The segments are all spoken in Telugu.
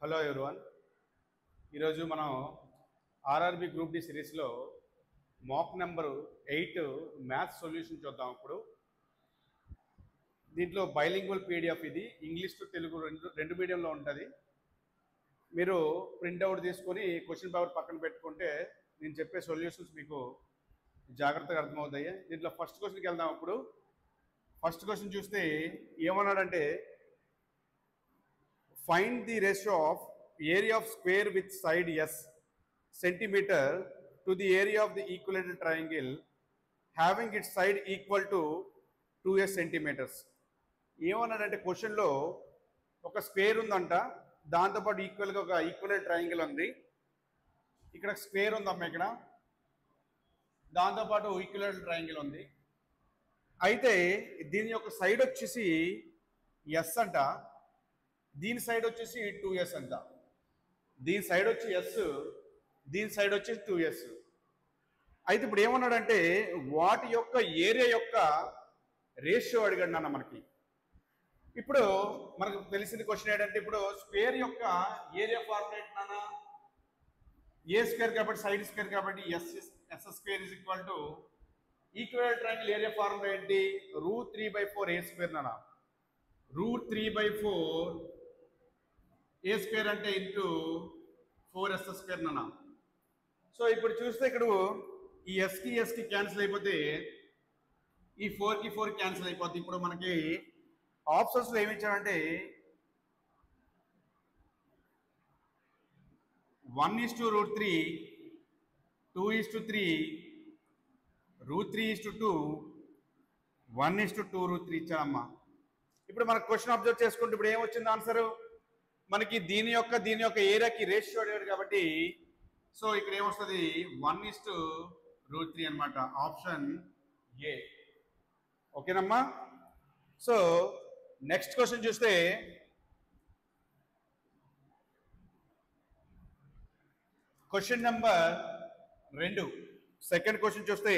Hello everyone. ఈరోజు మనం ఆర్ఆర్బి గ్రూప్ డి సిరీస్లో మాక్ నెంబర్ 8 మ్యాథ్స్ సొల్యూషన్ చూద్దాం. ఇప్పుడు దీంట్లో బైలింగ్వల్ పీడిఎఫ్, ఇది ఇంగ్లీష్ టు తెలుగు రెండు మీడియంలో ఉంటుంది. మీరు ప్రింట్అవుట్ తీసుకొని క్వశ్చన్ పేపర్ పక్కన పెట్టుకుంటే నేను చెప్పే సొల్యూషన్స్ మీకు జాగ్రత్తగా అర్థమవుతాయి. దీంట్లో ఫస్ట్ క్వశ్చన్కి వెళ్దాం. ఇప్పుడు ఫస్ట్ క్వశ్చన్ చూస్తే ఏమన్నాడంటే, find the ratio of area of square with side s centimeter to the area of the equilateral triangle having its side equal to 2s centimeters. ఏమన్నాడంటే క్వశ్చన్లో ఒక స్క్వేర్ ఉందంట, దాంతోపాటు ఈక్వల్గా ఒక ఈక్వలెట్ ట్రయాంగిల్ ఉంది. ఇక్కడ స్క్వేర్ ఉందమ్మా, ఇక్కడ దాంతోపాటు ఈక్వలెట్ ట్రయాంగిల్ ఉంది. అయితే దీని యొక్క సైడ్ వచ్చేసి ఎస్ అంట, దీని సైడ్ వచ్చేసి 2s అంట. దీని సైడ్ వచ్చి ఎస్, దీని సైడ్ వచ్చేసి 2s. అయితే ఇప్పుడు ఏమన్నాడంటే వాటి యొక్క ఏరియా యొక్క రేషియో అడిగాడు నాన్న మనకి. ఇప్పుడు మనకు తెలిసిన క్వశ్చన్ ఏంటంటే, ఇప్పుడు స్క్వేర్ యొక్క ఏరియా ఫార్ములా ఏంటి నాన్న? ఏ స్క్వేర్ కాబట్టి సైడ్ స్క్వేర్ కాబట్టి S square is equal to equal triangle area formula ఏంటి? √3/4 ఏ స్క్వేర్ నాన్న. √3/4 ఏ స్క్వేర్ అంటే ఇంటూ 4s స్క్వేర్ నాన్న. సో ఇప్పుడు చూస్తే ఇక్కడ ఈ ఎస్కి క్యాన్సిల్ అయిపోతే ఈ 4కి 4 క్యాన్సిల్ అయిపోద్ది. ఇప్పుడు మనకి ఆప్షన్స్లో ఏమి ఇచ్చాడంటే 1:√3, 2:3, √3:2, 1:2√3 ఇచ్చాడమ్మా. ఇప్పుడు మనకు క్వశ్చన్ అబ్జర్వ్ చేసుకుంటే ఇప్పుడు ఏమొచ్చింది ఆన్సర్? మనకి దీని యొక్క ఏరియాకి రేషియో అడిగాడు కాబట్టి సో ఇక్కడ ఏమొస్తుంది? 1:√3 అనమాట. Option A. ఓకేనమ్మా. సో నెక్స్ట్ క్వశ్చన్ చూస్తే క్వశ్చన్ నెంబర్ 2, సెకండ్ క్వశ్చన్ చూస్తే,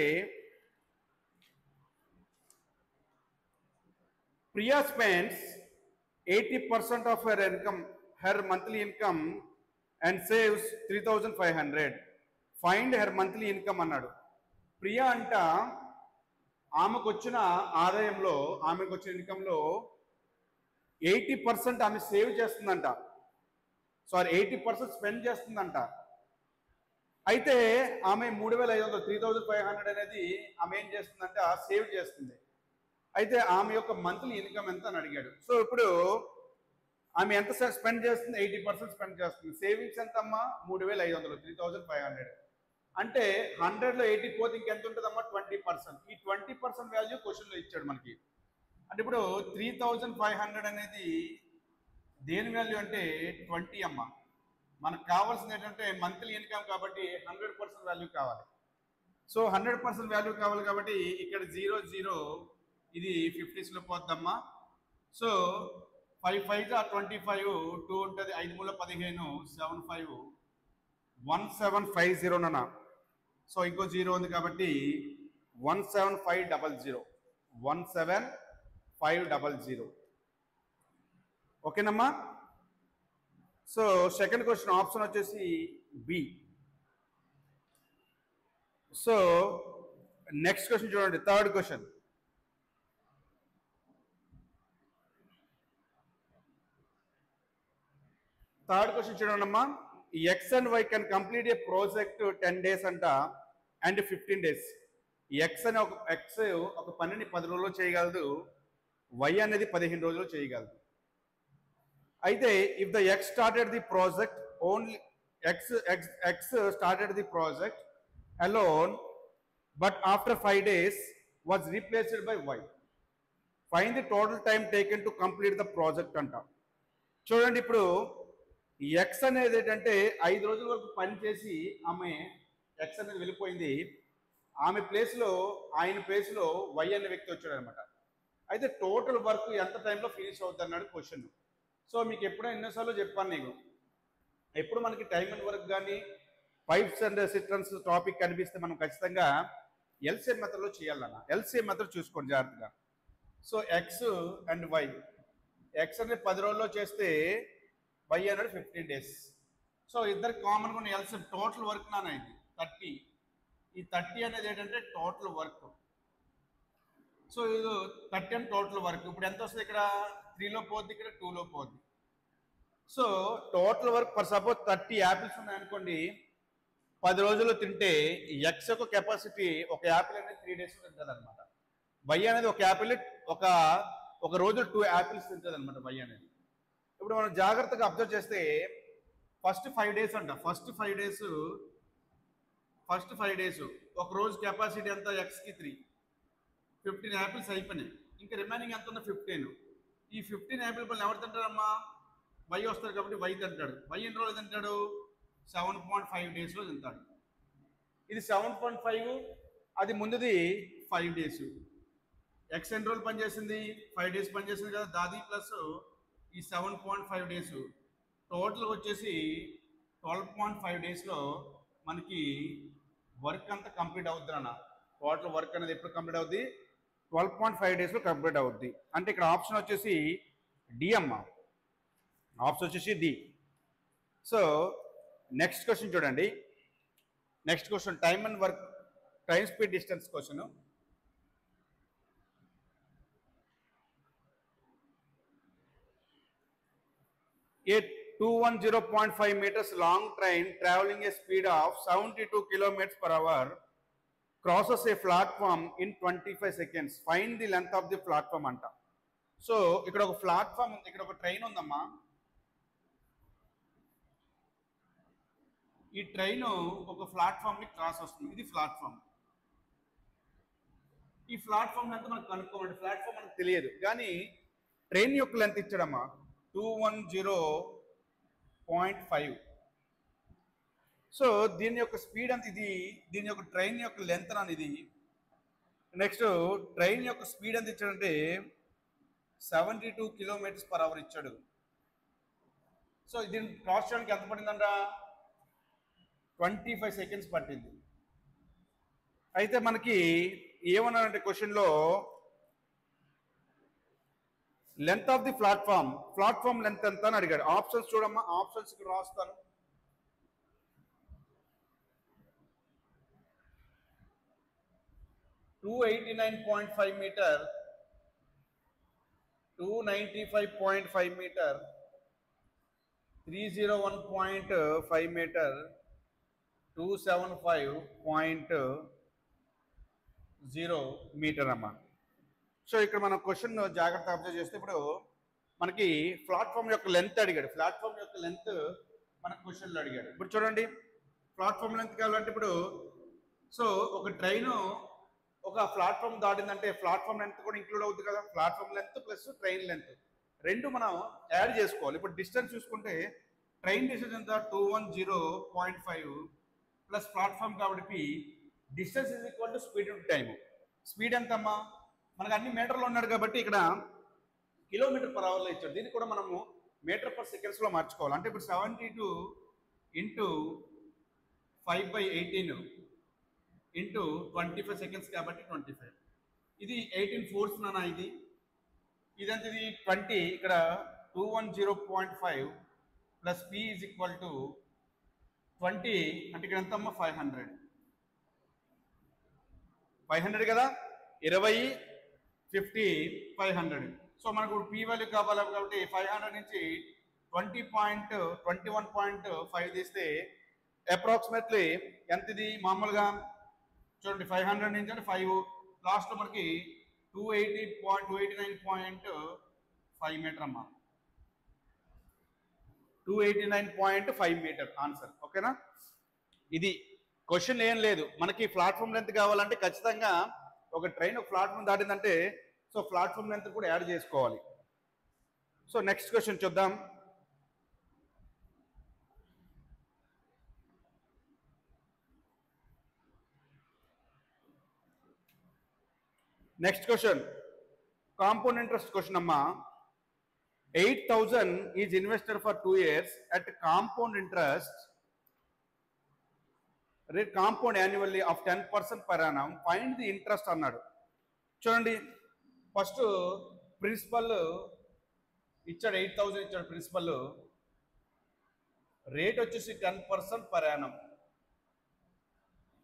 Priya spends 80% of her monthly income and saves 3,500. Find her monthly income అన్నాడు. ప్రియా అంట ఆమెకు వచ్చిన ఆదాయంలో, ఆమెకు వచ్చిన ఇన్కంలో 80% ఆమె సేవ్ చేస్తుందంట. 80% స్పెండ్ చేస్తుందంట. అయితే ఆమె 3,500, 3,500 అనేది ఆమె ఏం చేస్తుందంట? సేవ్ చేస్తుంది. అయితే ఆమె యొక్క మంత్లీ ఇన్కమ్ ఎంత అని అడిగాడు. సో ఇప్పుడు ఆమె ఎంత స్పెండ్ చేస్తుంది? 80% స్పెండ్ చేస్తుంది. సేవింగ్స్ ఎంత అమ్మా? 3,500, 3,500. అంటే 100లో 80 పోతే ఇంకెంత ఉంటుందమ్మా? 20%. ఈ 20% వాల్యూ క్వశ్చన్లో ఇచ్చాడు మనకి. అంటే ఇప్పుడు 3,500 అనేది దేని వాల్యూ అంటే 20 అమ్మా. మనకు కావాల్సింది ఏంటంటే మంత్లీ ఇన్కమ్ కాబట్టి 100% వాల్యూ కావాలి. సో 100% వాల్యూ కావాలి కాబట్టి ఇక్కడ 0, 0 ఇది 50స్లో పోద్దమ్మా. సో 5 5 25, 2 ఉంటుంది, 5 3 15, 7 5 1750 నాన్న. సో ఇంకో 0 ఉంది కాబట్టి 17500, 17500. ఓకేనమ్మా. సో సెకండ్ క్వశ్చన్ ఆప్షన్ వచ్చేసి బి. సో నెక్స్ట్ క్వశ్చన్ చూడండి, థర్డ్ క్వశ్చన్. థర్డ్ క్వశ్చన్ చూడండి అమ్మా. X and Y can complete a project 10 days అంట అండ్ 15 days. ఎక్స్ ఒక పనిని 10 రోజుల్లో చేయగలదు, వై అనేది 15 రోజుల్లో చేయగలదు. అయితే if the X started the project only X started the project alone but after 5 days was replaced by Y. Find the total time taken to complete the project అంట. చూడండి, ఇప్పుడు ఎక్స్ అనేది ఏంటంటే 5 రోజుల వరకు పని చేసి ఆమె ఎక్స్ అనేది వెళ్ళిపోయింది. ఆమె ప్లేస్లో, ఆయన ప్లేస్లో వై అనే వ్యక్తి వచ్చాడు అనమాట. అయితే టోటల్ వర్క్ ఎంత టైంలో ఫినిష్ అవుతుంది అన్నాడు క్వశ్చన్. సో మీకు ఎప్పుడైనా ఎన్నోసార్లు చెప్పాను నీకు, ఎప్పుడు మనకి టైమ్ అండ్ వర్క్ కానీ పైప్స్ అండ్ సిస్టమ్స్ టాపిక్ కనిపిస్తే మనం ఖచ్చితంగా ఎల్సిఎం మెథడ్లో చేయాలన్న. ఎల్సిఎం మెథడ్ చూసుకోండి జాగ్రత్తగా. So X and Y, X అనేది 10 రోజుల్లో చేస్తే వై అనేది 15 days. సో ఇద్దరు కామన్గా ఉన్న ఎల్సిఎం టోటల్ వర్క్ నాన్న ఇది 30. ఈ 30 అనేది ఏంటంటే టోటల్ వర్క్. సో ఇది 30 అని టోటల్ వర్క్. ఇప్పుడు ఎంత వస్తుంది? ఇక్కడ 3లో పోద్ది, ఇక్కడ 2లో పోద్ది. So total work for suppose 30 apples ఉన్నాయనుకోండి, 10 రోజుల్లో తింటే ఎక్స్ యొక్క కెపాసిటీ ఒక యాపిల్ అనేది 3 days తింటుంది అనమాట. వై అనేది ఒక యాపిల్ ఒక రోజు 2 యాపిల్స్ తింటుంది అనమాట వై అనేది. ఇప్పుడు మనం జాగ్రత్తగా అబ్జర్వ్ చేస్తే ఫస్ట్ 5 days అంట. ఫస్ట్ 5 days ఒక రోజు కెపాసిటీ ఎంత? ఎక్స్కి 3, 15 యాపిల్స్ అయిపోయినాయి. ఇంకా రిమైనింగ్ ఎంత ఉందో 15. ఈ 15 యాపిల్ పళ్ళు ఎవరు తింటారమ్మా? వై వస్తారు కాబట్టి వై తింటాడు. వై ఎన్ని రోజులు తింటాడు? 7.5 daysలో తింటాడు. ఇది 7.5, అది ముందుది 5 days. ఎక్స్ ఎన్ని రోజులు పనిచేసింది? 5 days పనిచేసింది కదా, దాది ప్లస్ ఈ 7.5 days టోటల్ వచ్చేసి 12.5 daysలో మనకి వర్క్ అంతా కంప్లీట్ అవుద్ది అన్న. టోటల్ వర్క్ అనేది ఎప్పుడు కంప్లీట్ అవుద్ది? 12.5 daysలో కంప్లీట్ అవుద్ది. అంటే ఇక్కడ ఆప్షన్ వచ్చేసి డి అమ్మ. ఆప్షన్ వచ్చేసి డి. సో నెక్స్ట్ క్వశ్చన్ చూడండి. Next question time and work, time speed distance question. A 210.5 meters long train traveling a speed of 72 kilometers per hour crosses a platform in 25 seconds. Find the length of the platform అంట. సో ఇక్కడ ఒక ప్లాట్ఫామ్ ఉంది, ఇక్కడ ఒక ట్రైన్ ఉందమ్మా. ఈ ట్రైన్ ఒక ప్లాట్ఫామ్ని క్రాస్ వస్తుంది. ఇది ప్లాట్ఫామ్. ఈ ప్లాట్ఫామ్ లెంత్ మనకు కనుక్కోమండి. ప్లాట్ఫామ్ మనకు తెలియదు, కానీ ట్రైన్ యొక్క లెంత్ ఇచ్చాడమ్మా 210.5. సో దీని యొక్క స్పీడ్ అంత ఇది, దీని యొక్క ట్రైన్ యొక్క లెంత్ అని ఇది. నెక్స్ట్ ట్రైన్ యొక్క స్పీడ్ ఎంత ఇచ్చాడంటే 72 kilometers per hour ఇచ్చాడు. సో దీన్ని క్రాస్ చేయడానికి ఎంత పడిందంట? 25 seconds పట్టింది. అయితే మనకి ఏమన్నారంటే క్వశ్చన్లో length of the platform, platform length ఎంత అని అడిగాడు. ఆప్షన్స్ చూడమ్మా, ఆప్షన్స్ ఇక్కడ రాస్తాను. (289.5 meter), 295.5 meter, 301.5 meter, 275.0 మీటర్ అమ్మా. సో ఇక్కడ మనం క్వశ్చన్ జాగ్రత్త అబ్జర్వ్ చేస్తే ఇప్పుడు మనకి ప్లాట్ఫామ్ యొక్క లెంత్ అడిగాడు. ప్లాట్ఫామ్ యొక్క లెంత్ మనకు క్వశ్చన్లో అడిగాడు. ఇప్పుడు చూడండి, ప్లాట్ఫామ్ లెంత్ కావాలంటే ఇప్పుడు సో ఒక ట్రైన్ ఒక ప్లాట్ఫామ్ దాటిందంటే ప్లాట్ఫామ్ లెంత్ కూడా ఇంక్లూడ్ అవుతుంది కదా. Platform length plus train length రెండు మనం యాడ్ చేసుకోవాలి. ఇప్పుడు డిస్టెన్స్ చూసుకుంటే ట్రైన్ డిస్టెన్స్ ఎంత? 210.5 ప్లస్ ప్లాట్ఫామ్ కాబట్టి distance is equal to speed into time. Speed ఎంత అమ్మా? మనకు అన్ని మీటర్లో ఉన్నాడు కాబట్టి ఇక్కడ కిలోమీటర్ పర్ అవర్లో ఇచ్చాడు. దీన్ని కూడా మనము మీటర్ పర్ సెకండ్స్లో మార్చుకోవాలి. అంటే ఇప్పుడు 72 ఇంటూ 5/18 ఇంటూ 25 seconds కాబట్టి 25. ఇది 18 ఫోర్స్ నానా. ఇదంతా ఇది 20. ఇక్కడ 210.5 plus P is equal to 20 అంటే ఇక్కడ ఎంత అమ్మా? 500 కదా. 20, 50, 500. సో మనకు పి వాల్యూ కావాలి కాబట్టి 500 నుంచి 21.5 తీస్తే అప్రాక్సిమేట్లీ ఎంత ఇది? మామూలుగా చూడండి 500 నుంచి అంటే 5 లాస్ట్లో మనకి 289.5 మీటర్ అమ్మా. 289.5 మీటర్ ఆన్సర్. ఓకేనా? ఇది క్వశ్చన్ ఏం లేదు. మనకి ప్లాట్ఫామ్ లెంత్ కావాలంటే ఖచ్చితంగా ఒక ట్రైన్ ఒక ప్లాట్ఫామ్ దాటిందంటే సో ప్లాట్ఫామ్ లెంత్ కూడా యాడ్ చేసుకోవాలి. సో నెక్స్ట్ క్వశ్చన్ చూద్దాం. Next question compound interest question అమ్మా. 8,000 is invested for 2 years at compound interest rate compound annually of 10% per annum. Find the interest అన్నాడు. చూడండి, ఫస్ట్ ప్రిన్సిపల్ ఇచ్చాడు 8,000 ఇచ్చాడు ప్రిన్సిపల్. రేట్ వచ్చేసి 10% పర్ యానం,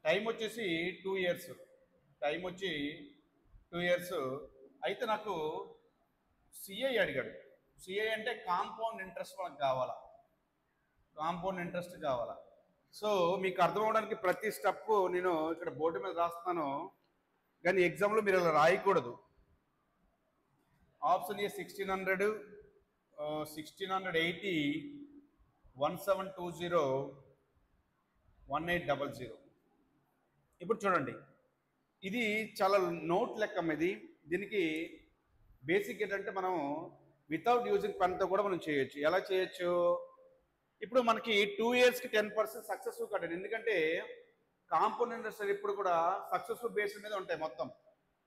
టైం వచ్చేసి 2 ఇయర్స్, టైం వచ్చి 2 ఇయర్స్. అయితే నాకు సిఐ అడిగాడు. సిఐ అంటే కాంపౌండ్ ఇంట్రెస్ట్ మనకు కావాలా, కాంపౌండ్ ఇంట్రెస్ట్ కావాలా. సో మీకు అర్థం అవడానికి ప్రతి స్టెప్ నేను ఇక్కడ బోర్డు మీద రాస్తున్నాను, కానీ ఎగ్జామ్లో మీరు ఇలా రాయకూడదు. Option A 1600, 1680, 1720, 1800. ఇప్పుడు చూడండి, ఇది చాలా నోట్ లెక్కం. ఇది దీనికి బేసిక్ ఏంటంటే మనం వితౌట్ యూజింగ్ పెన్తో కూడా మనం చేయొచ్చు. ఎలా చేయొచ్చు? ఇప్పుడు మనకి 2 ఇయర్స్కి 10% సక్సెస్ఫుల్ కట్టండి. ఎందుకంటే కాంపౌండ్ ఇంట్రెస్ట్ ఇప్పుడు కూడా సక్సెస్ఫుల్ బేస్ మీద ఉంటాయి. మొత్తం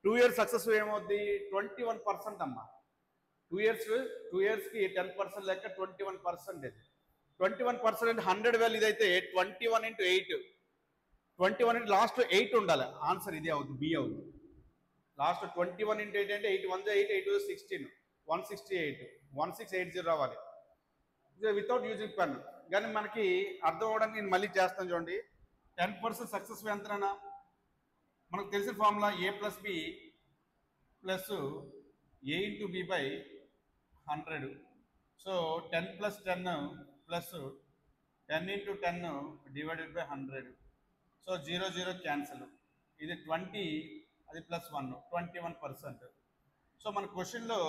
2 ఇయర్స్ సక్సెస్ఫుల్ ఏమవుద్ది? 21% అమ్మా. 2 ఇయర్స్కి 10% లెక్క 21%. ఇది 21% 100 వేలు. ఇదైతే 21 × 8, 21 లాస్ట్ 8 ఉండాలి. ఆన్సర్ ఇది అవుతుంది, బి అవుతుంది. లాస్ట్ 21 × 8 అంటే 8 1 8, 8 2 16, 168, 1680 రావాలి. ఇది వితౌట్ యూజింగ్ పెన్. కానీ మనకి అర్థం అవ్వడానికి నేను మళ్ళీ చేస్తాను చూడండి. 10% సక్సెస్ఫుల్ ఎంతనా? మనకు తెలిసిన formula a + b + a × b / 100. So 10 + 10 + 10 × 10 divided by 100. So 0 0 cancel. ఇది 20, అది +1, 21%. సో మన క్వశ్చన్లో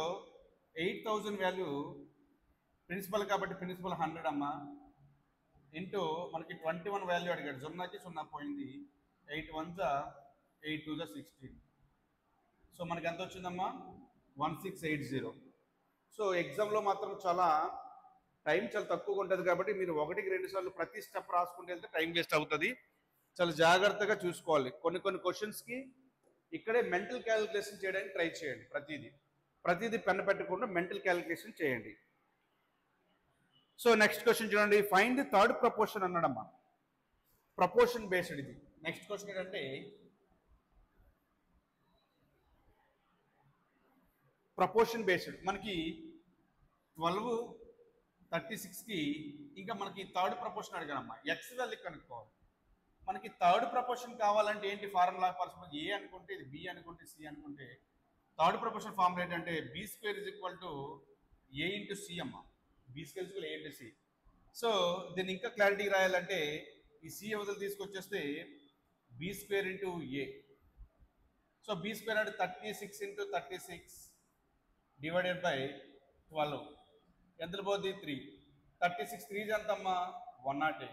8000 వాల్యూ ప్రిన్సిపల్ కాబట్టి ప్రిన్సిపల్ 100 అమ్మా, ఇంటూ మనకి 21 వాల్యూ అడిగాడు. 0కి 0 పోయింది. 8 1 8 2 16. సో మనకి ఎంత వచ్చిందమ్మా? 1680. సో ఎగ్జామ్లో మాత్రం చాలా టైం చాలా తక్కువగా ఉంటుంది కాబట్టి మీరు 1కి 2 సార్లు ప్రతి స్టెప్ రాసుకుంటూ వెళ్తే టైం వేస్ట్ అవుతుంది. చాలా జాగ్రత్తగా చూసుకోవాలి. కొన్ని క్వశ్చన్స్కి ఇక్కడే మెంటల్ క్యాలిక్యులేషన్ చేయడానికి ట్రై చేయండి. ప్రతిదీ పెన్ పెట్టకుండా మెంటల్ క్యాలిక్యులేషన్ చేయండి. సో నెక్స్ట్ క్వశ్చన్ చూడండి. ఫైండ్ ది థర్డ్ ప్రపోర్షన్ అన్నాడమ్మా. ప్రపోర్షన్ బేస్డ్ ఇది. నెక్స్ట్ క్వశ్చన్ ఏంటంటే ప్రపోర్షన్ బేస్డ్. మనకి 12 36కి ఇంకా మనకి థర్డ్ ప్రపోర్షన్ అడిగానమ్మా. ఎక్స్ వాల్యూ కనుక్కోవాలి. మనకి థర్డ్ ప్రపోర్షన్ కావాలంటే ఏంటి ఫార్ములా? పర్సన్ ఏ అనుకుంటే ఇది బి అనుకుంటే సి అనుకుంటే థర్డ్ ప్రపోర్షన్ ఫార్ములా ఏంటంటే b² = a × c అమ్మ. b² = a × c. సో దీన్ని ఇంకా క్లారిటీగా రాయాలంటే ఈ సి అవతలు తీసుకొచ్చేస్తే b² × a. సో b² అంటే 36 × 36 డివైడెడ్ బై 12. ఎంత పోతుంది? 3. 36 3 ఎంతమ్మా? 108.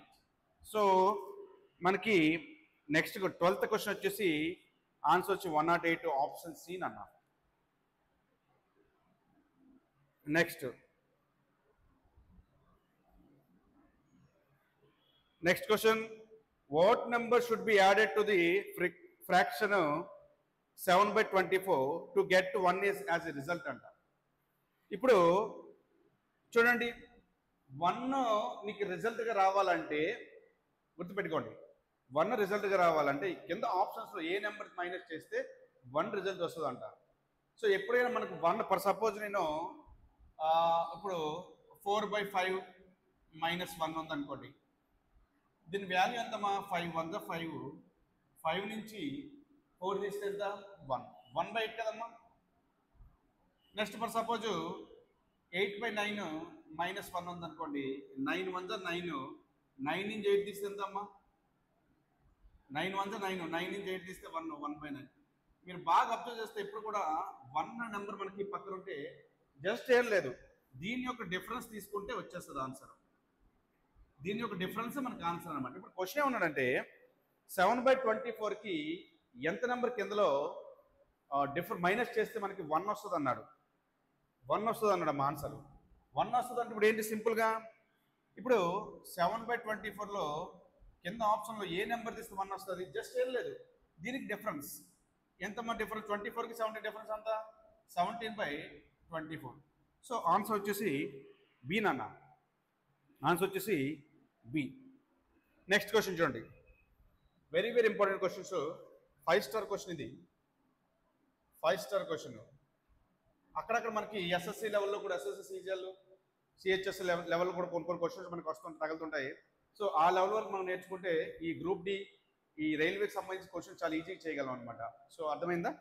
సో మనకి నెక్స్ట్ 12th క్వశ్చన్ వచ్చేసి ఆన్సర్ వచ్చి 108, ఆప్షన్ సి అన్న. Next question. What number should be added to the fraction 7/24 to get 1 as a result అంట. ఇప్పుడు చూడండి, 1 నీకు రిజల్ట్గా రావాలంటే గుర్తుపెట్టుకోండి, 1 రిజల్ట్గా రావాలంటే కింద ఆప్షన్స్లో ఏ నెంబర్ మైనస్ చేస్తే 1 రిజల్ట్ వస్తుందంట. సో ఎప్పుడైనా మనకు 1 ఫర్ సపోజ్ నేను ఇప్పుడు 4/5 - 1 ఉందనుకోండి. దీని వాల్యూ ఎంతమ్మా? 5 1 5. 5 నుంచి 4 తీస్తే ఎంత? 1. 1/8 కదమ్మా. నెక్స్ట్ ఫర్ సపోజ్ 8/9 - 1 ఉందనుకోండి. 9 1 9. 9 నుంచి 8 తీస్తే ఎంత అమ్మా? 9 1 9. 9 నుంచి 8 తీస్తే 1. 1/9. మీరు బాగా అబ్జర్వ్ చేస్తే ఎప్పుడు కూడా 1 నెంబర్ మనకి పక్కన ఉంటే జస్ట్ ఏం లేదు, దీని యొక్క డిఫరెన్స్ తీసుకుంటే వచ్చేస్తుంది ఆన్సర్. దీని యొక్క డిఫరెన్స్ మనకి ఆన్సర్ అనమాట. ఇప్పుడు క్వశ్చన్ ఏమన్నాడంటే 7/24కి ఎంత నెంబర్ కిందలో మైనస్ చేస్తే మనకి 1 వస్తుంది అన్నాడు. 1 వస్తుంది అన్నాడు అమ్మ ఆన్సర్. 1 వస్తుంది అంటే ఇప్పుడు ఏంటి? సింపుల్గా ఇప్పుడు 7/24లో కింద ఆప్షన్లో ఏ నెంబర్ తీస్తే 1 వస్తుంది? జస్ట్ ఏం లేదు, దీనికి డిఫరెన్స్ ఎంతమ్మా? డిఫరెన్స్ 24కి 17 డిఫరెన్స్ అంతా 17/24. సో ఆన్సర్ వచ్చేసి బి నాన్న. ఆన్సర్ వచ్చేసి బి. నెక్స్ట్ క్వశ్చన్ చూడండి. Very very important questions. 5 star question ఇది. 5 స్టార్ క్వశ్చన్. అక్కడక్కడ మనకి ఎస్ఎస్సి లెవెల్లో కూడా, ఎస్ఎస్సి సీజీఎల్ సిహెచ్ఎస్ లెవెల్ కూడా కొన్ని కొన్ని క్వశ్చన్స్ మనకు తగులుతుంటాయి. సో ఆ లెవెల్ వరకు మనం నేర్చుకుంటే ఈ గ్రూప్ డి ఈ రైల్వేకి సంబంధించిన క్వశ్చన్ చాలా ఈజీగా చేయగలం అనమాట. సో అర్థమైందా?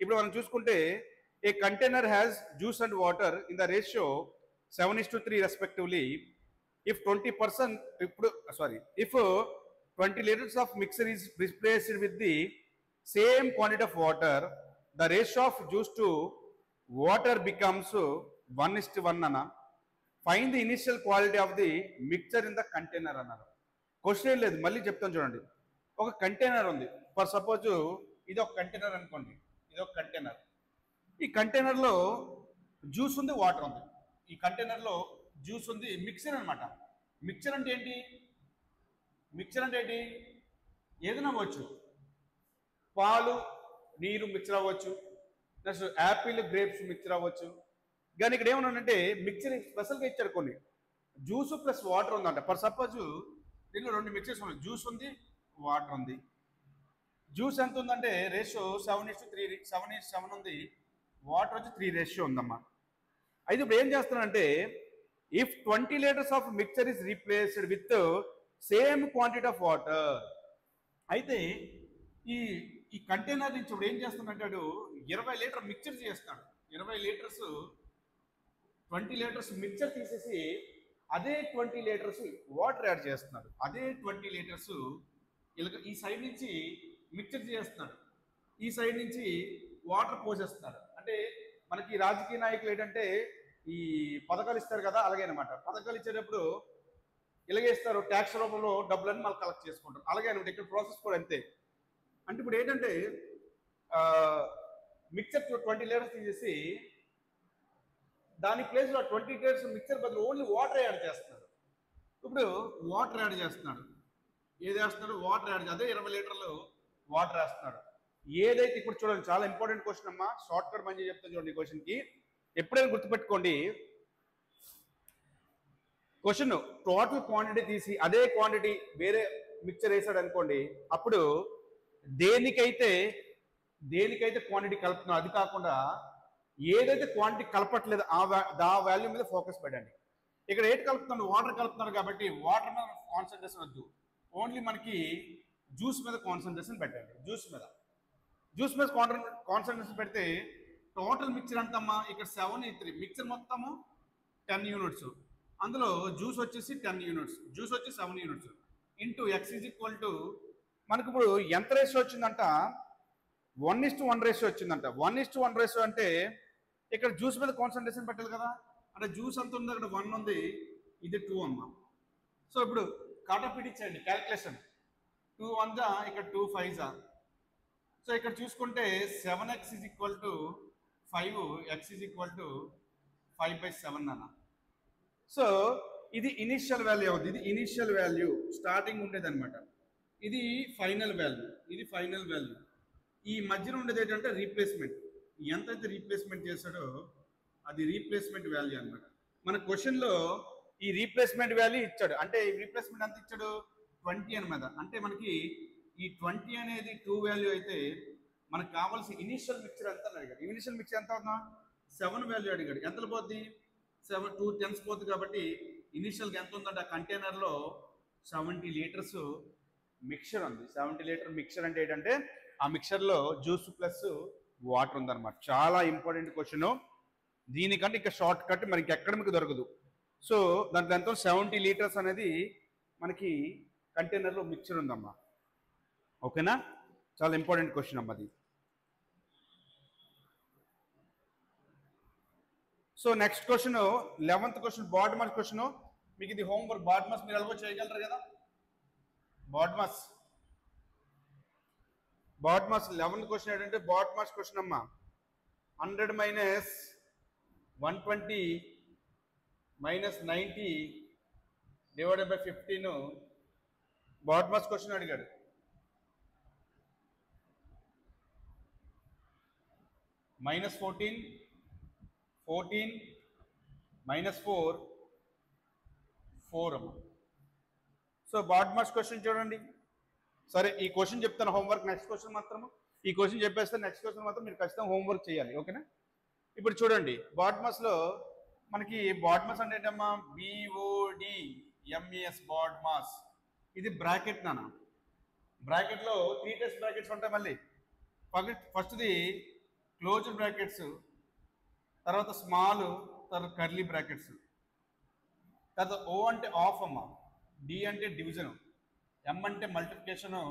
ఇప్పుడు మనం చూసుకుంటే a container has juice and water in the ratio 7:3 respectively. If 20% if 20 liters of mixture is replaced with the same quantity of water, the ratio of juice to water becomes 1:1 అన్న. Find the initial quality of the mixture in the container అన్నారు. క్వశ్చన్ ఏం లేదు, మళ్ళీ చెప్తాను చూడండి. ఒక కంటైనర్ ఉంది, ఫర్ సపోజ్ ఇది ఒక కంటైనర్ అనుకోండి, ఇది ఒక కంటైనర్. ఈ కంటైనర్లో జ్యూస్ ఉంది, వాటర్ ఉంది. ఈ కంటైనర్లో జ్యూస్ ఉంది, మిక్చర్ అనమాట. మిక్చర్ అంటే ఏంటి? మిక్చర్ అంటే ఏంటి? ఏదైనా అవ్వచ్చు, పాలు నీరు మిక్చర్ అవ్వచ్చు, నెక్స్ట్ యాపిల్ గ్రేప్స్ మిక్చర్ అవ్వచ్చు. కానీ ఇక్కడ ఏమన్నానంటే మిక్చర్ స్పెషల్గా ఇచ్చారు కొన్ని. జ్యూస్ ప్లస్ వాటర్ ఉందంట. ఫర్ సపోజ్ దీనిలో 2 మిక్చర్స్ ఉన్నాయి, జ్యూస్ ఉంది, వాటర్ ఉంది. జ్యూస్ ఎంత ఉందంటే రేషియో 7:3 ఉంది, వాటర్ వచ్చి 3 రేషియో ఉందమ్మా. అయితే ఇప్పుడు ఏం చేస్తానంటే if 20 liters of mixture is replaced with same quantity of water. అయితే ఈ కంటైనర్ నుంచి ఇప్పుడు ఏం చేస్తానంటాడు 20 లీటర్ మిక్చర్ చేస్తాడు. 20 లీటర్స్ 20 లీటర్స్ మిక్చర్ తీసేసి అదే 20 లీటర్స్ వాటర్ యాడ్ చేస్తున్నాడు. అదే 20 లీటర్స్ ఇలా ఈ సైడ్ నుంచి మిక్చర్ చేస్తున్నాడు, ఈ సైడ్ నుంచి వాటర్ పోసేస్తున్నాడు. అంటే మనకి రాజకీయ నాయకులు ఏంటంటే ఈ పథకాలు ఇస్తారు కదా, అలాగే అనమాట. పథకాలు ఇచ్చేటప్పుడు ఇలాగే ఇస్తారు, ట్యాక్స్ రూపంలో డబ్బులన్నీ మళ్ళీ కలెక్ట్ చేసుకుంటారు. అలాగే అనమాట ఇక్కడ ప్రాసెస్ కూడా అంతే. అంటే ఇప్పుడు ఏంటంటే మిక్చర్ 20 లీటర్స్ తీసేసి దాని ప్లేస్లో 20 లీటర్స్ మిక్చర్ బదులు ఓన్లీ వాటర్ యాడ్ చేస్తున్నాడు. ఇప్పుడు వాటర్ యాడ్ చేస్తున్నాడు, ఏది వేస్తున్నాడు? Water add. అదే 20 లీటర్లు వాటర్ వేస్తున్నాడు. ఏదైతే ఇప్పుడు చూడండి, చాలా ఇంపార్టెంట్ క్వశ్చన్ అమ్మా, షార్ట్ కట్ మంచిగా చెప్తాను చూడండి. ఈ క్వశ్చన్కి ఎప్పుడైనా గుర్తుపెట్టుకోండి, క్వశ్చన్ టోటల్ క్వాంటిటీ తీసి అదే క్వాంటిటీ వేరే మిక్చర్ వేసాడు అనుకోండి, అప్పుడు దేనికైతే క్వాంటిటీ కలుపుతున్నా అది కాకుండా ఏదైతే క్వాంటిటీ కలపట్లేదు ఆ వాల్యూ మీద ఫోకస్ పెట్టండి. ఇక్కడ ఏంటి కలుపుతున్నాడు? వాటర్ కలుపుతున్నారు కాబట్టి వాటర్ మీద కాన్సన్ట్రేషన్ వద్దు, ఓన్లీ మనకి జ్యూస్ మీద కాన్సన్ట్రేషన్ పెట్టండి. జ్యూస్ మీద కాన్సన్ట్రేషన్ పెడితే టోటల్ మిక్చర్ అంతమ్మా ఇక్కడ 7:3 మిక్చర్ మొత్తము 10 యూనిట్స్, అందులో జ్యూస్ వచ్చేసి 10 యూనిట్స్, జ్యూస్ వచ్చి 7 units into X is equal to మనకి ఇప్పుడు ఎంత రేషియో వచ్చిందంట? 1:1 రేషియో వచ్చిందంట. 1:1 రేషియో అంటే ఇక్కడ జ్యూస్ మీద కాన్సన్ట్రేషన్ పెట్టాలి కదా. అంటే జ్యూస్ అంత ఉంది, అక్కడ 1 ఉంది, ఇది 2 అమ్మా. సో ఇప్పుడు కాటాపిట్ ఇచ్చేయండి క్యాల్కులేషన్. 2 1 ఇక్కడ 2 5. సో ఇక్కడ చూసుకుంటే 7x is equal to 5, x is equal to 5/7 అన్న. సో ఇది ఇనిషియల్ వాల్యూ అవుతుంది, ఇది ఇనిషియల్ వాల్యూ స్టార్టింగ్ ఉండేది అనమాట. ఇది ఫైనల్ వాల్యూ. ఈ మధ్యన ఉండేది ఏంటంటే రీప్లేస్మెంట్. ఎంతైతే రీప్లేస్మెంట్ చేశాడో అది రీప్లేస్మెంట్ వాల్యూ అనమాట. మన క్వశ్చన్లో ఈ రీప్లేస్మెంట్ వాల్యూ ఇచ్చాడు. అంటే ఈ రీప్లేస్మెంట్ ఎంత ఇచ్చాడు? 20 అనమాట. అంటే మనకి ఈ 20 అనేది 2 వాల్యూ అయితే మనకు కావాల్సిన ఇనిషియల్ మిక్చర్ ఎంత అని అడిగాడు. ఇనిషియల్ మిక్చర్ ఎంత అవుతుందా? 7 వాల్యూ అడిగాడు. ఎంతలో పోద్ది? 2 10s పోద్ది. కాబట్టి ఇనిషియల్గా ఎంత ఉందంటే ఆ కంటైనర్లో 70 లీటర్స్ మిక్చర్ ఉంది. 70 లీటర్ మిక్చర్ అంటే ఏంటంటే ఆ మిక్చర్లో జ్యూస్ ప్లస్ వాటర్ ఉందన్నమాట. చాలా ఇంపార్టెంట్ క్వశ్చన్. దీనికంటే ఇంకా షార్ట్ కట్ మనకి ఎక్కడ మీకు దొరకదు. సో దాంట్లో ఎంతో 70 లీటర్స్ అనేది మనకి కంటైనర్లో మిక్చర్ ఉందమ్మా. ఓకేనా? చాలా ఇంపార్టెంట్ క్వశ్చన్ అమ్మా అది. So next question 11th question, BODMAS question. మీకు ఇది హోంవర్క్. బాడ్మస్ మీరు ఎలాగో చేయగలరు కదా. బాడ్మస్ 11th క్వశ్చన్ ఏంటంటే బాడ్మస్ క్వశ్చన్ అమ్మా. 100 minus 120 minus 90 divided by 15 BODMAS question అడిగాడు. -14 14 -4 4 అమ్మా. సో బాడ్మస్ క్వశ్చన్ చూడండి. సరే ఈ క్వశ్చన్ చెప్తాను హోంవర్క్. నెక్స్ట్ క్వశ్చన్ మాత్రము ఈ క్వశ్చన్ చెప్పేస్తే నెక్స్ట్ క్వశ్చన్ మాత్రం మీరు ఖచ్చితంగా హోంవర్క్ చేయాలి. ఓకేనా? ఇప్పుడు చూడండి బాడ్మస్లో మనకి బాడ్ మాస్ అంటే ఏంటమ్మా, BODMAS బాడ్ మాస్. ఇది బ్రాకెట్ నాన్న. బ్రాకెట్లో 3 టెస్ట్ బ్రాకెట్స్ ఉంటాయి. మళ్ళీ ఫస్ట్ది క్లోజ్ బ్రాకెట్స్, తర్వాత స్మాల్, తర్వాత కర్లీ బ్రాకెట్స్, తర్వాత O అంటే ఆఫ్ అమ్మ, D అంటే డివిజన్, M అంటే మల్టిప్లికేషను,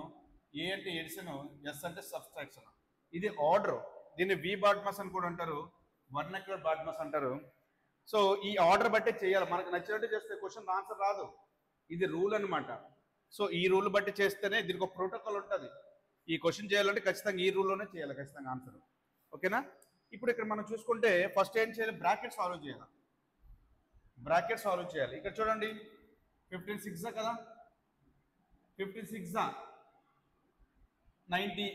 A అంటే ఎడిషన్, S అంటే సబ్స్ట్రాక్షన్. ఇది ఆర్డర్. దీన్ని వి బాడ్ మాస్ అని కూడా అంటారు, వర్నాక్యులర్ బాడ్ మాస్ అంటారు. సో ఈ ఆర్డర్ బట్టే చేయాలి. మనకు నచ్చినట్టు చేస్తే క్వశ్చన్ ఆన్సర్ రాదు. ఇది రూల్ అనమాట. సో ఈ రూల్ బట్టి చేస్తేనే దీనికి ఒక ప్రోటోకాల్ ఉంటుంది. ఈ క్వశ్చన్ చేయాలంటే ఖచ్చితంగా ఈ రూల్లోనే చేయాలి ఖచ్చితంగా ఆన్సర్. ఓకేనా? ఇప్పుడు ఇక్కడ మనం చూసుకుంటే ఫస్ట్ ఏం చేయాలి, బ్రాకెట్ సాల్వ్ చేయాలి. బ్రాకెట్ సాల్వ్ చేయాలి. ఇక్కడ చూడండి 15 6 కదా, 15 6 90.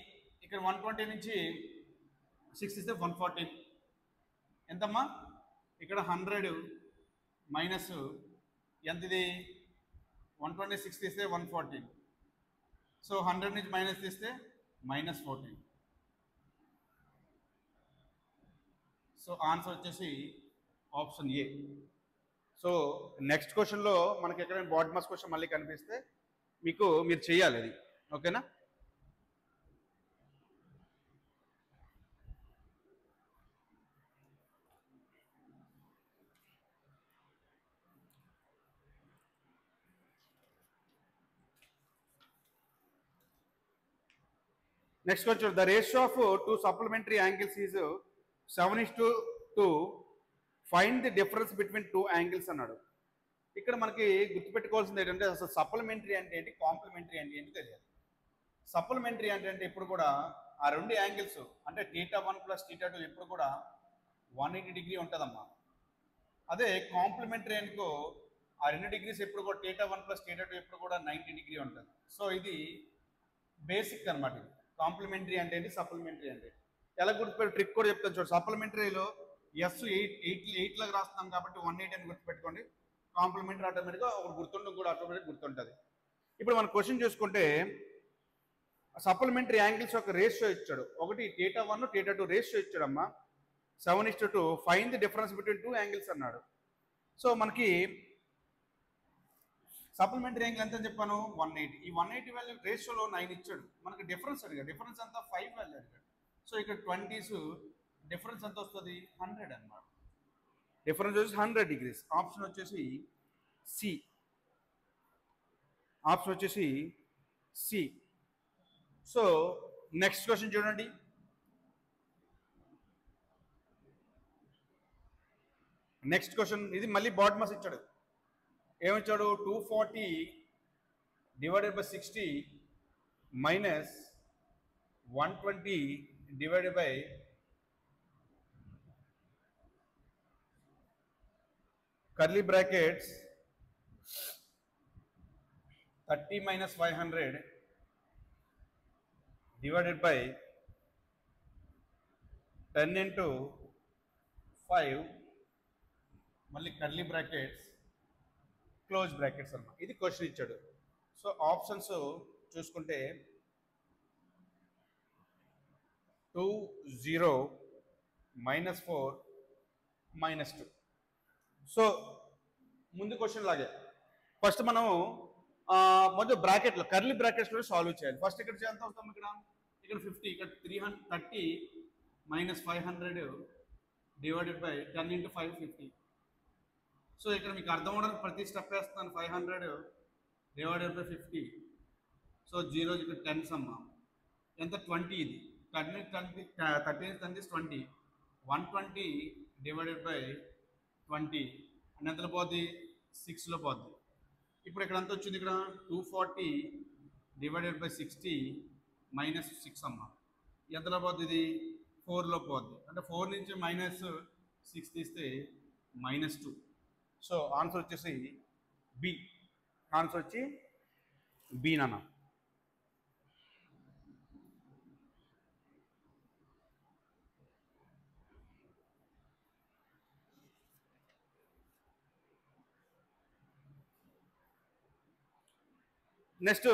ఇక్కడ 120 నుంచి 6 ఇస్తే 114. ఎంతమ్మా? ఇక్కడ 100 మైనస్ ఎంతది, 126 తీస్తే 114. సో 100 నుంచి మైనస్ తీస్తే -14. సో ఆన్సర్ వచ్చేసి ఆప్షన్ ఏ. సో నెక్స్ట్ క్వశ్చన్లో మనకి ఎక్కడైనా బాడ్ మాస్ క్వశ్చన్ మళ్ళీ కనిపిస్తే మీరు చేయాలి అది. ఓకేనా? Next question, the ratio of 2 supplementary angles is 7:2. Find the difference between 2 angles అన్నాడు. ఇక్కడ మనకి గుర్తుపెట్టుకోవాల్సింది ఏంటంటే అసలు సప్లిమెంటరీ అంటే ఏంటి, కాంప్లిమెంటరీ అంటే ఏంటి తెలియాలి. సప్లిమెంటరీ అంటే ఇప్పుడు కూడా ఆ రెండు యాంగిల్స్ అంటే θ1 + θ2 ఎప్పుడు కూడా 180 డిగ్రీ ఉంటుందమ్మా. అదే కాంప్లిమెంటరీ అనుకో ఆ 2 డిగ్రీస్ ఎప్పుడు కూడా θ1 + θ2 ఎప్పుడు కూడా 90 డిగ్రీ ఉంటుంది. సో ఇది బేసిక్ అనమాట. ఇది కాంప్లిమెంటరీ అంటే ఏంటి, సప్లిమెంటరీ అంటే ఎలా గుర్తుపెట్టి ట్రిక్ కూడా చెప్తాను చూడు. సప్లిమెంటరీలో S8 లాగా రాస్తున్నాం కాబట్టి 180 అని గుర్తుపెట్టుకోండి. కాంప్లిమెంటరీ ఆటోమేటిక్గా ఒకటి గుర్తుండడం కూడా ఆటోమేటిక్ గుర్తుంటుంది. ఇప్పుడు మనం క్వశ్చన్ చూసుకుంటే సప్లిమెంటరీ యాంగిల్స్ యొక్క రేషియో ఇచ్చాడు. ఒకటి θ1 θ2 రేషియో ఇచ్చాడమ్మా 7:2. Find the difference between 2 angles అన్నాడు. సో మనకి సప్లిమెంటరీ యాంగిల్ ఎంత అని చెప్పాను, 180. ఈ 180 వాల్యూ రేషియోలో 9 ఇచ్చాడు. మనకి డిఫరెన్స్ అడిగాడు. డిఫరెన్స్ అంతా 5 వాల్యూ అడిగాడు. సో ఇక్కడ 20s డిఫరెన్స్ ఎంత వస్తుంది, 100 అన్నమాట. డిఫరెన్స్ వచ్చేసి 100 డిగ్రీస్. ఆప్షన్ వచ్చేసి సి. ఆప్షన్ వచ్చేసి సి. సో నెక్స్ట్ క్వశ్చన్ చూడండి. నెక్స్ట్ క్వశ్చన్ ఇది మళ్ళీ బాడ్ మాస్ ఇచ్చాడు. ఏమిచ్చాడు, 240 divided by 60 minus 120 divided by curly brackets 30 minus 500 divided by 10 into 5 మళ్ళీ కర్లీ బ్రాకెట్స్ క్లోజ్ బ్రాకెట్స్ అన్నమాట. ఇది క్వశ్చన్ ఇచ్చాడు. సో ఆప్షన్స్ చూసుకుంటే 2 0 -4 -2. సో ముందు క్వశ్చన్ లాగే ఫస్ట్ మనము మొదటి బ్రాకెట్లో కర్లీ బ్రాకెట్స్లో సాల్వ్ చేయాలి. ఫస్ట్ ఇక్కడ ఎంత అవుతాం, ఇక్కడ 50, ఇక్కడ 330 minus 500 divided by 10 into 5 50. So ఇక్కడ మీకు అర్థం అవడానికి ప్రతి స్టెప్ వేస్తాను. 500 డివైడెడ్ బై 50. సో 0 ఇక్కడ 10 సమ్మ ఎంత 20. ఇది 13 10 20. 120 డివైడెడ్ బై 20 అని ఎంతలో పోద్ది, 6లో పోద్ది. ఇప్పుడు ఇక్కడ ఎంత వచ్చింది, ఇక్కడ 240 డివైడెడ్ బై 60 మైనస్ 6 అమ్మ ఎంతలో పోద్ది, ఇది 4లో పోద్ది. అంటే 4 నుంచి -6 తీస్తే -2. సో ఆన్సర్ వచ్చేసి బి. ఆన్సర్ వచ్చి బి నాన్న. నెక్స్ట్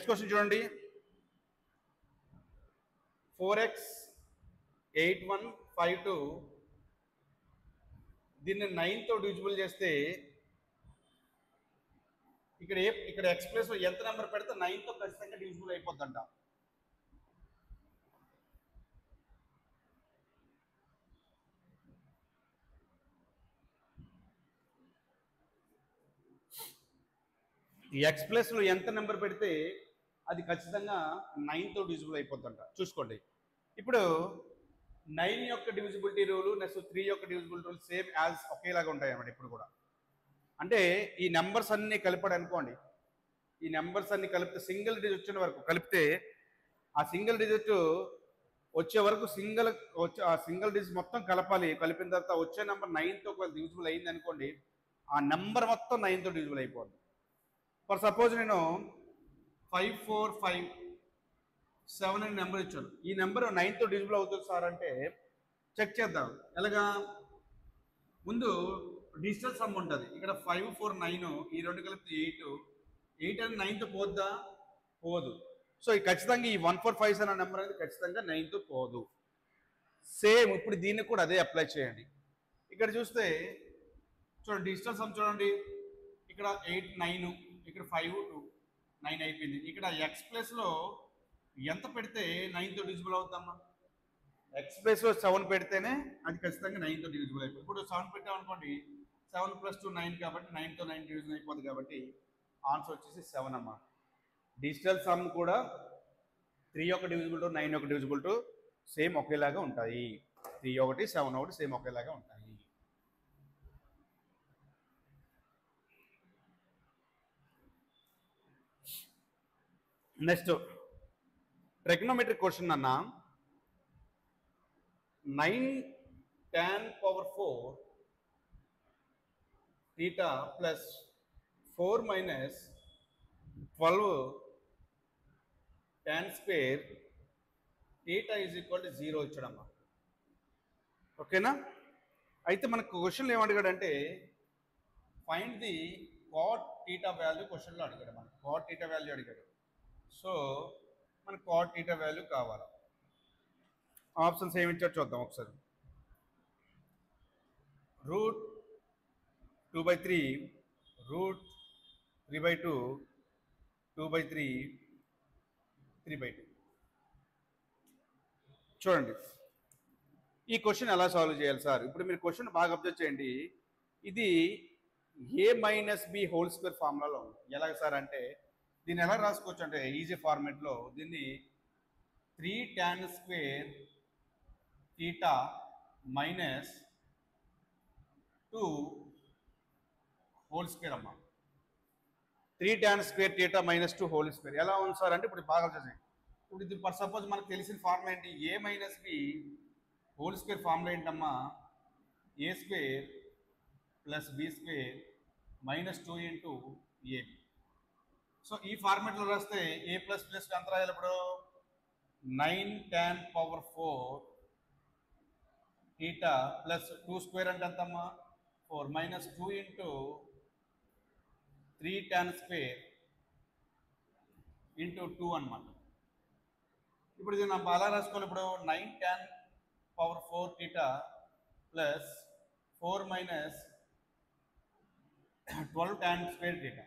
క్వశ్చన్ చూడండి. 4x 8152 దీన్ని 9తో డివిజిబుల్ చేస్తే ఇక్కడ ఎక్స్ ప్లస్ ఎంత నెంబర్ పెడితే 9తో ఖచ్చితంగా డివిజిబుల్ అయిపోద్దంట. ఎక్స్ ప్లస్లో ఎంత నెంబర్ పెడితే అది ఖచ్చితంగా 9తో డివిజిబుల్ అయిపోద్దంట. చూసుకోండి, ఇప్పుడు 9 యొక్క డివిజిబిలిటీ రూలు నెక్స్ట్ 3 యొక్క డివిజిబిలిటీ రూల్ సేమ్ యాజ్ ఒకేలాగా ఉంటాయి అన్నమాట ఇప్పుడు కూడా. అంటే ఈ నెంబర్స్ అన్నీ కలిపాడు అనుకోండి, ఈ నెంబర్స్ అన్ని కలిపితే సింగిల్ డిజిట్ వచ్చిన వరకు కలిపితే ఆ సింగిల్ డిజిట్ వచ్చే వరకు ఆ సింగిల్ డిజిట్ మొత్తం కలపాలి. కలిపిన తర్వాత వచ్చే నెంబర్ 9తో డివిజిబుల్ అయింది అనుకోండి, ఆ నెంబర్ మొత్తం 9తో డివిజిబుల్ అయిపోద్ది. ఫర్ సపోజ్ నేను 5457 అనే నెంబర్ ఇచ్చాను. ఈ నెంబర్ 9తో డివిజిబుల్ అవుతుంది సార్ అంటే చెక్ చేద్దాం. ఎలాగా? ముందు డిజిటల్ సమ్ ఉంటుంది. ఇక్కడ 5 4 9 ఈ రెండు కలిపితే 8 అని 9తో పోద్దా? పోదు. సో ఖచ్చితంగా ఈ 145 అనే నెంబర్ అనేది ఖచ్చితంగా 9తో పోదు. సేమ్ ఇప్పుడు దీన్ని కూడా అదే అప్లై చేయండి. ఇక్కడ చూస్తే చూడండి, డిజిటల్ సమ్ చూడండి, ఇక్కడ 8 9, ఇక్కడ 5 2 9 అయిపోయింది. ఇక్కడ ఎక్స్ ప్లస్లో ఎంత పెడితే 9తో డివిజిబుల్ అవుతామా? ఎక్స్ ప్లస్లో 7 పెడితేనే అది ఖచ్చితంగా 9తో డివిజిబుల్ అయిపోతుంది. ఇప్పుడు 7 పెట్టామనుకోండి, 7 + 2 9 కాబట్టి 9తో 9 డివిజన్ అయిపోతుంది. కాబట్టి ఆన్సర్ వచ్చేసి 7 అమ్మా. డిజిటల్ సమ్ కూడా 3 యొక్క డివిజిబుల్ టు 9 యొక్క డివిజిబుల్ టు సేమ్ ఒకేలాగా ఉంటాయి. 3 ఒకటి 7 ఒకటి సేమ్ ఒకేలాగా ఉంటాయి. నెక్స్ట్ ట్రిగ్నోమెట్రిక్ క్వశ్చన్ అన్న, 9 tan power 4 theta plus 4 minus 12 tan square theta is equal to 0 ఇచ్చాడమ్మా. ఓకేనా? అయితే మనకు క్వశ్చన్లో ఏమడిగాడంటే find the cot theta value క్వశ్చన్లో అడిగాడు. మనకు కాట్ థీటా వాల్యూ అడిగాడు. సో మనకు కాట్ థీటా వాల్యూ కావాలి. ఆప్షన్స్ ఏమి ఇచ్చాడు చూద్దాం ఒకసారి. √2/3, √3/2, 2/3, 3/2. చూడండి, ఈ క్వశ్చన్ ఎలా సాల్వ్ చేయాలి సార్? ఇప్పుడు మీరు క్వశ్చన్ బాగా అబ్జర్వ్ చేయండి. ఇది a-b² ఫార్ములాలో ఉంది. ఎలాగ సార్ అంటే దీన్ని ఎలా రాసుకోవచ్చు అంటే ఈజీ ఫార్మేట్లో దీన్ని 3 tan square theta minus 2 whole square అమ్మా. 3 tan square theta minus 2 whole square ఎలా ఉంది సార్ అంటే ఇప్పుడు బాగా వచ్చేసి ఇప్పుడు ఇది ఫర్ సపోజ్ మనకు తెలిసిన ఫార్ములా ఏంటి? a-b² ఫార్ములా ఏంటమ్మా? a² + b² -2 × ab. సో ఈ ఫార్మేట్లో రాస్తే a ప్లస్ ఎంత రాయాలి ఇప్పుడు? 9 tan power 4 theta plus 2² అంటే ఎంతమ్మా? 4 -2 × 3 tan square × 2 అన్నమాట. ఇప్పుడు ఇది మనం అలా రాసుకోవాలి. ఇప్పుడు 9 tan power 4 theta plus 4 minus 12 tan square theta.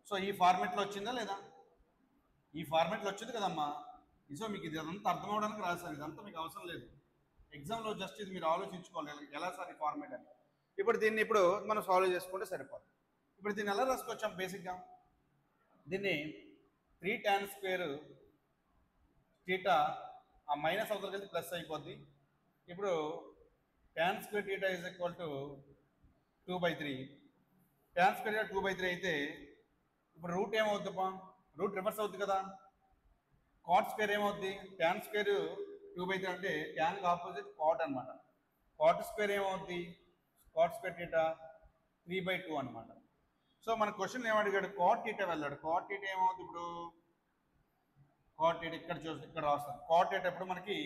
So ఈ ఫార్మేట్లో వచ్చిందా లేదా? ఈ ఫార్మేట్లో వచ్చింది కదమ్మా. సో మీకు ఇది అంతా అర్థం అవడానికి రాశాను. ఇదంతా మీకు అవసరం లేదు. ఎగ్జామ్లో జస్ట్ ఇది మీరు ఆలోచించుకోవాలి ఎలా సార్ ఈ ఫార్మేట్ అని. ఇప్పుడు దీన్ని మనం సాల్వ్ చేసుకుంటే సరిపోతుంది. ఇప్పుడు దీన్ని ఎలా రాసుకోవచ్చాం? బేసిక్గా దీన్ని 3 tan square theta ఆ మైనస్ అవతలకి వెళ్తే ప్లస్ అయిపోద్ది. ఇప్పుడు tan square theta is equal to 2/3. tan square theta 2/3 అయితే ఇప్పుడు రూట్ ఏమవుతుందమ్మా? రూట్ రివర్స్ అవుతుంది కదా. కాట్ స్క్వేర్ ఏమవుద్ది? tan square 2/3 అంటే ట్యాన్కి ఆపోజిట్ కాట్ అనమాట. కాట్ స్క్వేర్ ఏమవుద్ది? కాట్ స్క్వేర్ theta 3/2 అనమాట. సో మన క్వశ్చన్ ఏమడిగాడు? కాట్ theta వెళ్ళాడు. కాట్ theta ఏమవుతుంది ఇప్పుడు? కాట్ theta ఇక్కడ రాస్తాం. కాట్ theta ఇప్పుడు మనకి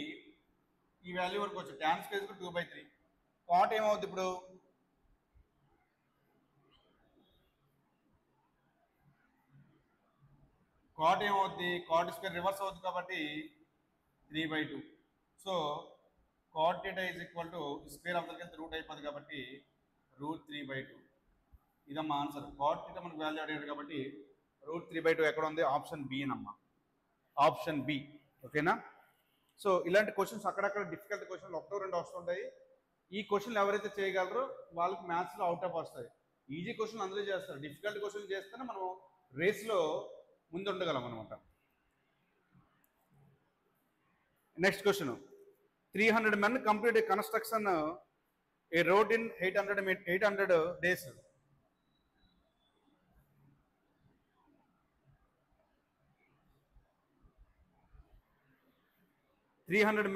ఈ వాల్యూ వరకు వచ్చి tan square 2/3. కాట్ ఏమవుతుంది ఇప్పుడు? కాట్ ఏమవుద్ది? కాట్ స్క్వేర్ రివర్స్ అవుతుంది కాబట్టి 3/2. So cot theta is equal to square of దగ్గర రూట్ అయిపోతుంది కాబట్టి √3/2 ఇదమ్మా ఆన్సర్. cot theta మనకు వాల్యూ అడిగాడు కాబట్టి √3/2 ఎక్కడ ఉంది? ఆప్షన్ బి అమ్మా, ఆప్షన్ బి. ఓకేనా? సో ఇలాంటి క్వశ్చన్స్ అక్కడక్కడ డిఫికల్ట్ క్వశ్చన్లు ఒకటో రెండు వస్తుంటాయి. ఈ క్వశ్చన్లు ఎవరైతే చేయగలరో వాళ్ళకి మ్యాథ్స్లో అవుట్ ఆఫ్ వస్తాయి. ఈజీ క్వశ్చన్ అందరూ చేస్తారు, డిఫికల్ట్ క్వశ్చన్ చేస్తేనే మనం రేస్లో ముందు ఉండగలం అనమాట. Next question, 300 men complete a construction a road in 800 days.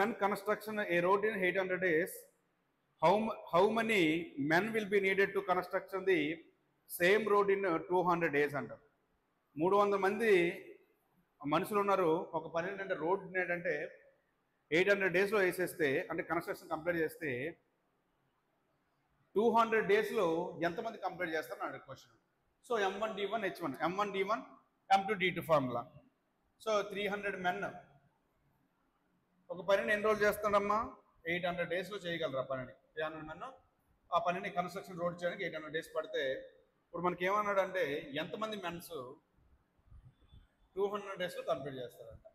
Men construction a road in 800 days. How many men will be needed to construction the same road in 200 days అంటారు. 300 మంది మనుషులు ఉన్నారు ఒక పని ఏంటంటే రోడ్ ఏంటంటే 800 డేస్లో వేసేస్తే, అంటే కన్స్ట్రక్షన్ కంప్లీట్ చేస్తే 200 డేస్లో ఎంతమంది కంప్లీట్ చేస్తారు అన్నాడు question. So M1D1 H1, M1D1 M2D2 formula. So 300 men ఒక పనిని ఎన్ని రోజులు చేస్తాడమ్మా? 800 డేస్లో చేయగలరు ఆ పనిని. 300 men ఆ పనిని కన్స్ట్రక్షన్ రోడ్ చేయడానికి 800 డేస్ పడితే, ఇప్పుడు మనకి ఏమన్నాడు అంటే ఎంతమంది మెన్స్ 200 డేస్లో కంప్లీట్ చేస్తారంట.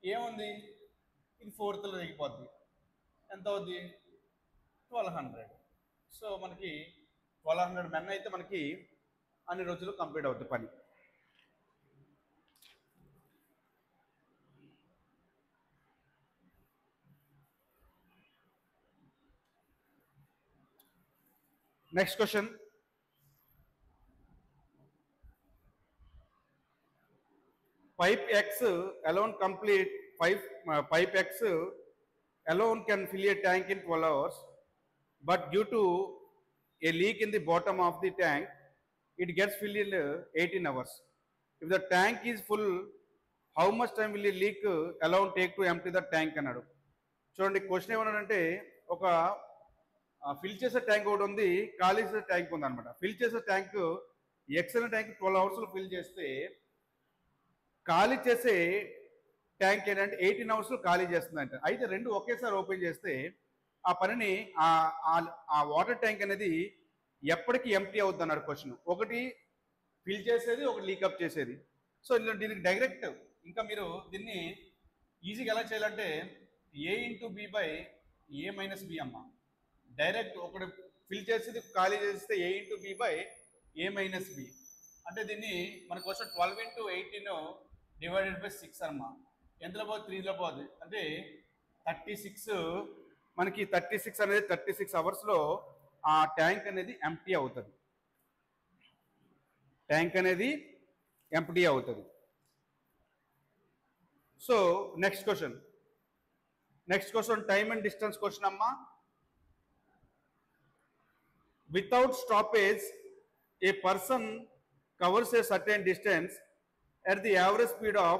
ఏముంది, ఇది 4th దిగిపోద్ది, ఎంత అవుద్ది? 1200. సో మనకి 1200 men అయితే మనకి అన్ని రోజులు కంప్లీట్ అవుద్ది పని. Next question, pipe X alone complete pipe X alone can fill a tank in 12 hours, but due to a leak in the bottom of the tank, it gets filled in 18 hours. If the tank is full, how much time will a leak alone take to empty the tank అన్నాడు. చూడండి క్వశ్చన్ ఏమన్నాడంటే, ఒక ఫిల్ చేసే ట్యాంక్ ఒకటి ఉంది, ఖాళీ చేసే ట్యాంక్ ఉంది అనమాట. ఫిల్ చేసే ట్యాంక్ ఎక్స్ అనే ట్యాంక్ 12 అవర్స్లో ఫిల్ చేస్తే, ఖాళీ చేసే ట్యాంక్ ఏంటంటే 18 అవర్స్లో ఖాళీ చేస్తుందంట. అయితే రెండు ఒకేసారి ఓపెన్ చేస్తే ఆ పనిని ఆ వాటర్ ట్యాంక్ అనేది ఎప్పటికీ ఎంప్టీ అవుతుంది అన్నాడు క్వశ్చన్. ఒకటి ఫిల్ చేసేది, ఒకటి లీకప్ చేసేది. సో దీనికి డైరెక్ట్ ఇంకా మీరు దీన్ని ఈజీగా ఎలా చేయాలంటే A/B/A-B అమ్మ. డైరెక్ట్ ఒకటి ఫిల్ చేసేది ఖాళీ చేస్తే A/B/A-B. అంటే దీన్ని మనకు వచ్చే 12 × 18 / 6 అమ్మా. ఎంతలో పోదు? 3లో పోదు. అంటే 36. మనకి 36 అనేది 36 అవర్స్లో ఆ ట్యాంక్ అనేది ఎంప్టీ అవుతుంది. ట్యాంక్ అనేది ఎంప్టీ అవుతుంది. So next question time and distance question అమ్మా. Without stoppage a person covers a certain distance at the average speed of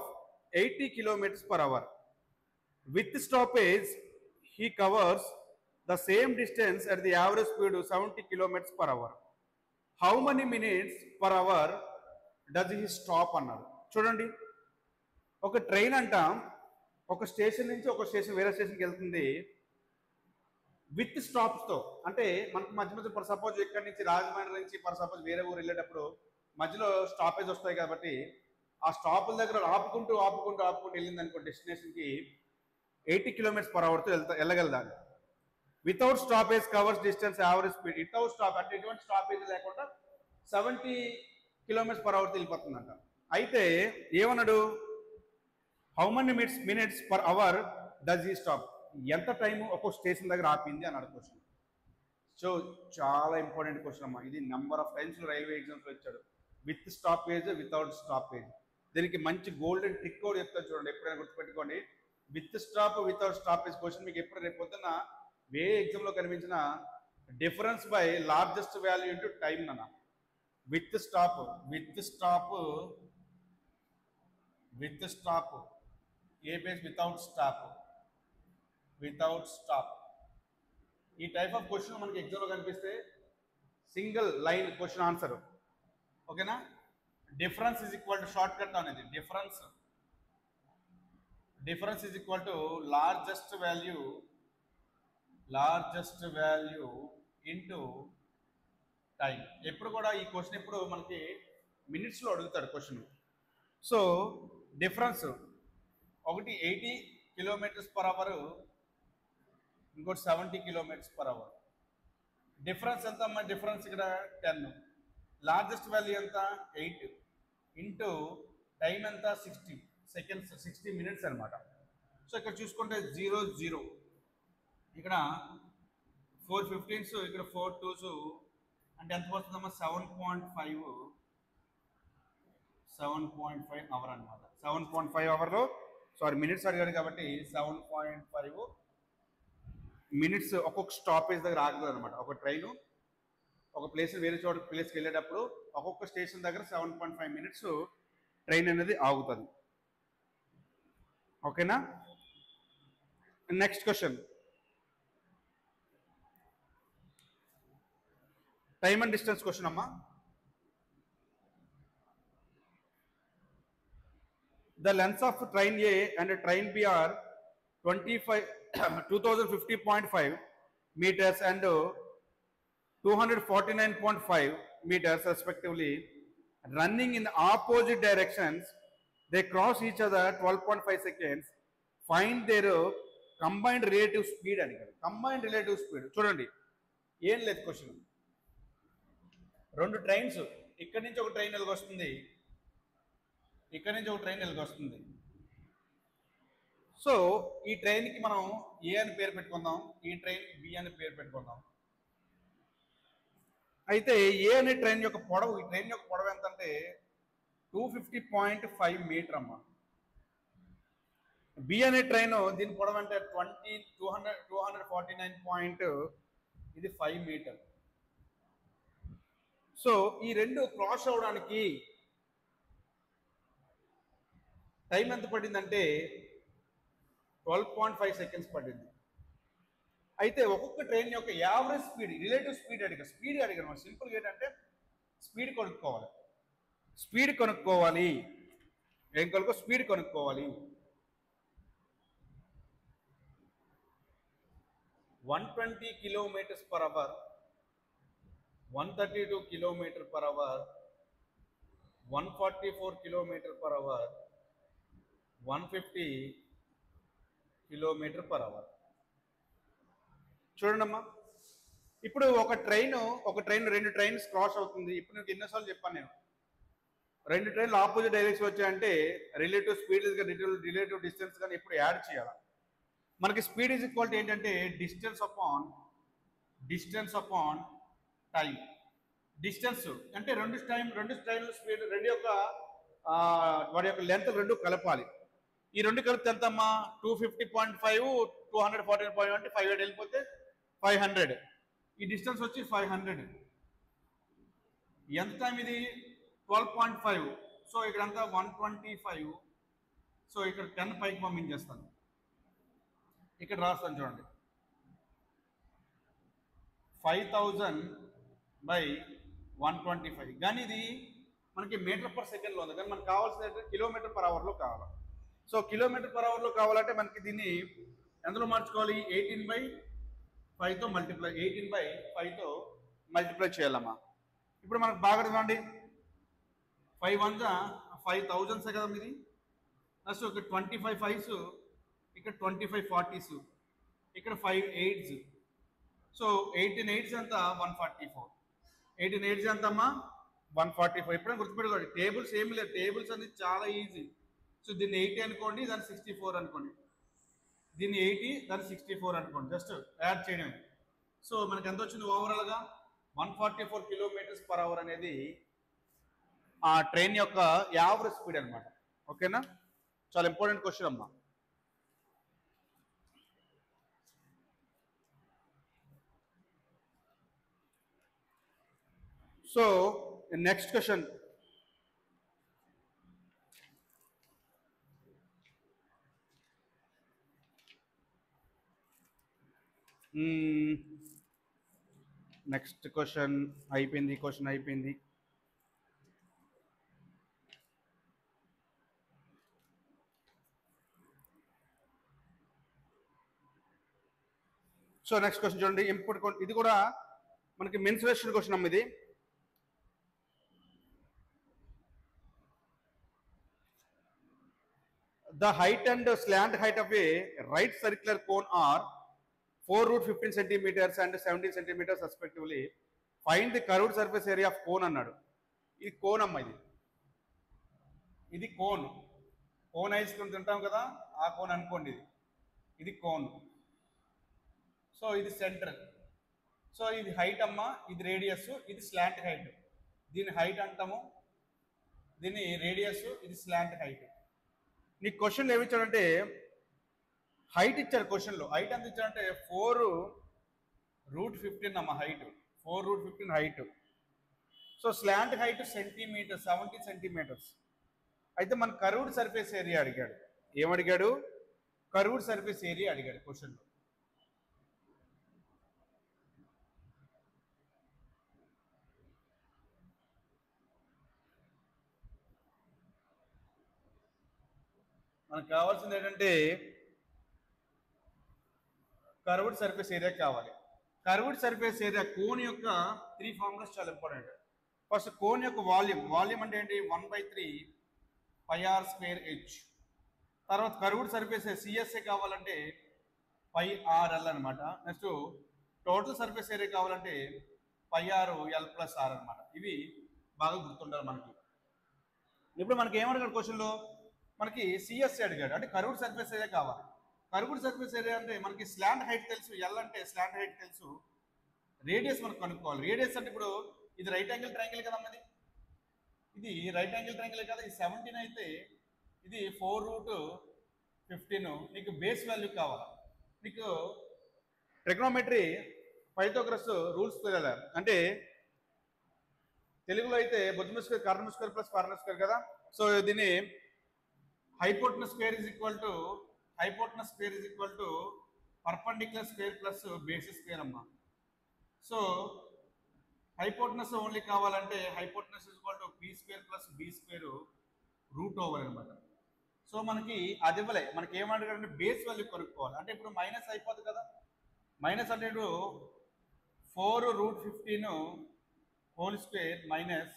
80 km/h. With stoppage, he covers the same distance at the average speed of 70 km/h. How many minutes per hour does he stop అన్నారు. చూడండి, ఒక ట్రైన్ అంట ఒక స్టేషన్ నుంచి ఒక స్టేషన్ వేరే స్టేషన్కి వెళ్తుంది విత్ స్టాప్స్తో. అంటే మనకు మధ్య మధ్య ఫర్ సపోజ్ ఇక్కడి నుంచి రాజమండ్రి నుంచి ఫర్ సపోజ్ వేరే ఊరు వెళ్ళేటప్పుడు మధ్యలో స్టాపేజ్ వస్తాయి కాబట్టి ఆ స్టాపుల దగ్గర ఆపుకుంటూ వెళ్ళింది అనుకో డెస్టినేషన్కి 80 km/hతో వెళ్ళగలదాన్ని. Without stoppage covers distance average speed. Without stop అంటే ఎటువంటి స్టాపేజ్ లేకుండా 70 km/hతో వెళ్ళిపోతుందంట. అయితే ఏమన్నాడు, how many minutes per hour does ఈ స్టాప్, ఎంత టైము ఒక్కొక్క స్టేషన్ దగ్గర ఆపింది అని అడుగుతుంది. సో చాలా ఇంపార్టెంట్ క్వశ్చన్ అమ్మా. ఇది నెంబర్ ఆఫ్ టైమ్స్ రైల్వే ఎగ్జామ్స్లో ఇచ్చాడు, విత్ స్టాపేజ్, వితౌట్ స్టాపేజ్. దీనికి మంచి గోల్డెన్ ట్రిక్ కూడా చెప్తాను చూడండి, ఎప్పుడైనా గుర్తుపెట్టుకోండి. With stop, without stoppage question మీకు ఎప్పుడు రేపు పొద్దున్న ఏ ఎగ్జామ్లో కనిపించిన difference by largest value into time అన్న. With stop a base without stop. ఈ టైప్ ఆఫ్ క్వశ్చన్ మనకి ఎగ్జామ్లో కనిపిస్తే సింగిల్ లైన్ క్వశ్చన్ ఆన్సర్. ఓకేనా? Difference is equal to short cut అనేది difference is equal to largest value largest value into time. ఎప్పుడు కూడా ఈ క్వశ్చన్ ఎప్పుడు మనకి మినిట్స్లో అడుగుతాడు క్వశ్చన్. సో డిఫరెన్స్ ఒకటి 80 కిలోమీటర్స్ పర్ అవర్, ఇంకోటి 70 కిలోమీటర్స్ పర్ అవర్. డిఫరెన్స్ ఎంత అమ్మా? డిఫరెన్స్ ఇక్కడ 10. లార్జెస్ట్ వాల్యూ ఎంత? 8 ఇంటూ టైం ఎంత? 60 సెకండ్స్, 60 మినిట్స్ అనమాట. సో ఇక్కడ చూసుకుంటే 0 0, ఇక్కడ 4 15s, ఇక్కడ 4 2s, అంటే ఎంత వస్తుందమ్మా? 7.5 అవర్ అనమాట. 7.5 అవర్లో, సారీ మినిట్స్ అడిగాడు కాబట్టి 7.5 మినిట్స్ ఒక్కొక్క స్టాపేజ్ దగ్గర ఆగుతుంది అనమాట. ఒక ట్రైన్ ఒక ప్లేస్ వేరే చోట ప్లేస్కి వెళ్ళేటప్పుడు ఒక్కొక్క స్టేషన్ దగ్గర 7.5 మినిట్స్ ట్రైన్ అనేది ఆగుతుంది. ఓకేనా? Next question, time and distance question అమ్మా. The lengths of train A and train B are 2050.5 meters and 249.5 meters respectively. Running in opposite directions, they cross each other 12.5 seconds. Find their combined relative speed. Combined relative speed చూడండి, ఏం లేదు క్వశ్చన్. రెండు ట్రైన్స్, ఇక్కడి నుంచి ఒక ట్రైన్ వస్తుంది, ఇక్కడ నుంచి ఒక ట్రైన్ వస్తుంది. సో ఈ ట్రైన్కి మనం ఏ అని పేరు పెట్టుకుందాం, ఈ ట్రైన్ బి అని పేరు పెట్టుకుందాం. అయితే ఏ అనే ట్రైన్ యొక్క పొడవు, ఈ ట్రైన్ యొక్క పొడవు ఎంత అంటే 250.5 మీటర్ అమ్మ. బి అనే ట్రైన్ దీని పొడవు అంటే 249.5 మీటర్. సో ఈ రెండు క్రాస్ అవడానికి టైం ఎంత పడిందంటే 12.5 సెకండ్స్ పడింది. అయితే ఒక్కొక్క ట్రైన్ యొక్క యావరేజ్ స్పీడ్, రిలేటివ్ స్పీడ్ అడిగాను. సింపుల్గా ఏంటంటే స్పీడ్ కనుక్కోవాలి. ఏం కనుక్కో? స్పీడ్ కనుక్కోవాలి. 120 kilometres per hour, 132 kilometre per hour, 144 kilometre per hour, 150 kilometre per hour. చూడండమ్మా, ఇప్పుడు ఒక ట్రైన్ రెండు ట్రైన్స్ క్రాస్ అవుతుంది. ఇప్పుడు నీకు ఎన్నోసార్లు చెప్పాను నేను, రెండు ట్రైన్లు ఆపోజిట్ డైరెక్షన్ వచ్చాయంటే రిలేటివ్ స్పీడ్ రిలేటివ్ డిస్టెన్స్ కానీ ఎప్పుడు యాడ్ చేయాలి. మనకి స్పీడ్ ఈజ్ ఈక్వల్ టు ఏంటంటే డిస్టెన్స్ అపాన్ టైం. డిస్టెన్స్ అంటే రెండు ట్రైన్ల స్పీడ్, వాడి యొక్క లెంత్ రెండు కలపాలి. ఈ రెండు కలిపితే ఎంతమ్మా? 250.5 214.5 అంటే 5 వెళ్ళిపోతే 500. ఈ డిస్టెన్స్ వచ్చి 500. ఎంత టైం ఇది? 12.5. సో ఇక్కడ అంతా 125. సో ఇక్కడ 10 పైకి పంపించేస్తాను. ఇక్కడ రాస్తాను చూడండి, 5000/125. కానీ ఇది మనకి మీటర్ పర్ సెకండ్లో ఉంది, కానీ మనకు కావాల్సిన కిలోమీటర్ పర్ అవర్లో కావాలి. సో కిలోమీటర్ పర్ అవర్లో కావాలంటే మనకి దీన్ని ఎందులో మార్చుకోవాలి? 18/5తో మల్టిప్లై చేయాలమ్మా. ఇప్పుడు మనకు బాగా చూడండి, 5 1 5000 కదా ఇది. నెక్స్ట్ ఇక్కడ 25 5s, ఇక్కడ 25 40s, ఇక్కడ 5 8s. సో 18 8s ఎంత? 144. 18 8s ఎంత అమ్మా? 144. ఎప్పుడైనా గుర్తుపెట్టుకోండి, టేబుల్స్ ఏమి లేదు, టేబుల్స్ అనేది చాలా ఈజీ. సో దీన్ని 80 అనుకోండి, దాన్ని 64 అనుకోండి, దీన్ని 80 దాన్ని 64 అనుకోండి, జస్ట్ యాడ్ చేయడం. సో మనకి ఎంత వచ్చింది ఓవరాల్గా? 144 కిలోమీటర్స్ పర్ అవర్ అనేది ఆ ట్రైన్ యొక్క యావరేజ్ స్పీడ్ అనమాట. ఓకేనా? చాలా ఇంపార్టెంట్ క్వశ్చన్ అమ్మా. So next question, next question అయిపోయింది. సో నెక్స్ట్ క్వశ్చన్ చూడండి, ఇంపార్టెంట్, ఇది కూడా మనకి మెన్సురేషన్ క్వశ్చన్ అమ్మ ఇది. The height and slant height of a right circular cone are 4 root 15 centimeters and 17 centimeters respectively. Find the curved surface area of cone అన్నాడు. ఇది కోన్ అమ్మ, ఇది కోన్. కోన్ ఐస్ క్రీమ్ తింటాం కదా, ఆ కోన్ అనుకోండి. ఇది కోన్. సో ఇది సెంటర్. సో ఇది హైట్ అమ్మ, ఇది రేడియస్, ఇది స్లాంట్ హైట్. దీని హైట్ అంటాము, దీని రేడియస్, ఇది స్లాంట్ హైట్. నీకు క్వశ్చన్లో ఏమి ఇచ్చాడంటే హైట్ ఇచ్చాడు. క్వశ్చన్లో హైట్ ఎంత ఇచ్చాడంటే 4 root 15 అమ్మ height, 4 root 15 height. So slant height centimetre, 70 centimetres. అయితే మన కర్వ్డ్ సర్ఫేస్ ఏరియా అడిగాడు. ఏమడిగాడు? కర్వ్డ్ సర్ఫేస్ ఏరియా అడిగాడు క్వశ్చన్లో. మనకు కావాల్సింది ఏంటంటే కర్వ్డ్ సర్ఫేస్ ఏరియా కావాలి. కర్వ్డ్ సర్ఫేస్ ఏరియా కోన్ యొక్క 3 ఫార్ములాస్ చాలా ఇంపార్టెంట్. ఫస్ట్ కోన్ యొక్క వాల్యూమ్. వాల్యూమ్ అంటే ఏంటి? 1/3 πr²h. తర్వాత కర్వ్డ్ సర్ఫేస్ సిఎస్ఏ కావాలంటే πrl అనమాట. నెక్స్ట్ టోటల్ సర్ఫేస్ ఏరియా కావాలంటే πrl+r అనమాట. ఇవి బాగా గుర్తుండాలి మనకి. ఇప్పుడు మనకి ఏమడిగాడు క్వశ్చన్లో? మనకి సిఎస్ఏ అడిగాడు, అంటే కర్వ్డ్ సర్ఫేస్ ఏరియా కావాలి. కర్వ్డ్ సర్ఫేస్ ఏరియా అంటే మనకి స్లాంట్ హైట్ తెలుసు, ఎల్ అంటే స్లాంట్ హైట్ తెలుసు, రేడియస్ మనకు కనుక్కోవాలి. రేడియస్ అంటే ఇప్పుడు ఇది రైట్ యాంగిల్ ట్రయాంగిల్ కదా అన్నది, ఇది రైట్ యాంగిల్ ట్రయాంగిల్ కదా. ఇది 17 అయితే ఇది 4 root 15. నీకు బేస్ వాల్యూ కావాలి. నీకు ట్రిగ్నోమెట్రీ పైథాగరస్ రూల్స్ తెలియాలి. అంటే తెలుగులో అయితే భుజము స్క్వేర్ కర్ణ స్క్వేర్ ప్లస్ కార్నర్ స్క్వేర్ కదా. సో దీన్ని hypotenuse square is equal to perpendicular square plus base square amma. So hypotenuse only kavalante hypotenuse is equal to p square plus b square root over anamata. So manaki adi ivale, manaki em adugante base value korukovali. Ante ippudu minus ayipothu kada, minus ante 4 root 15 whole square minus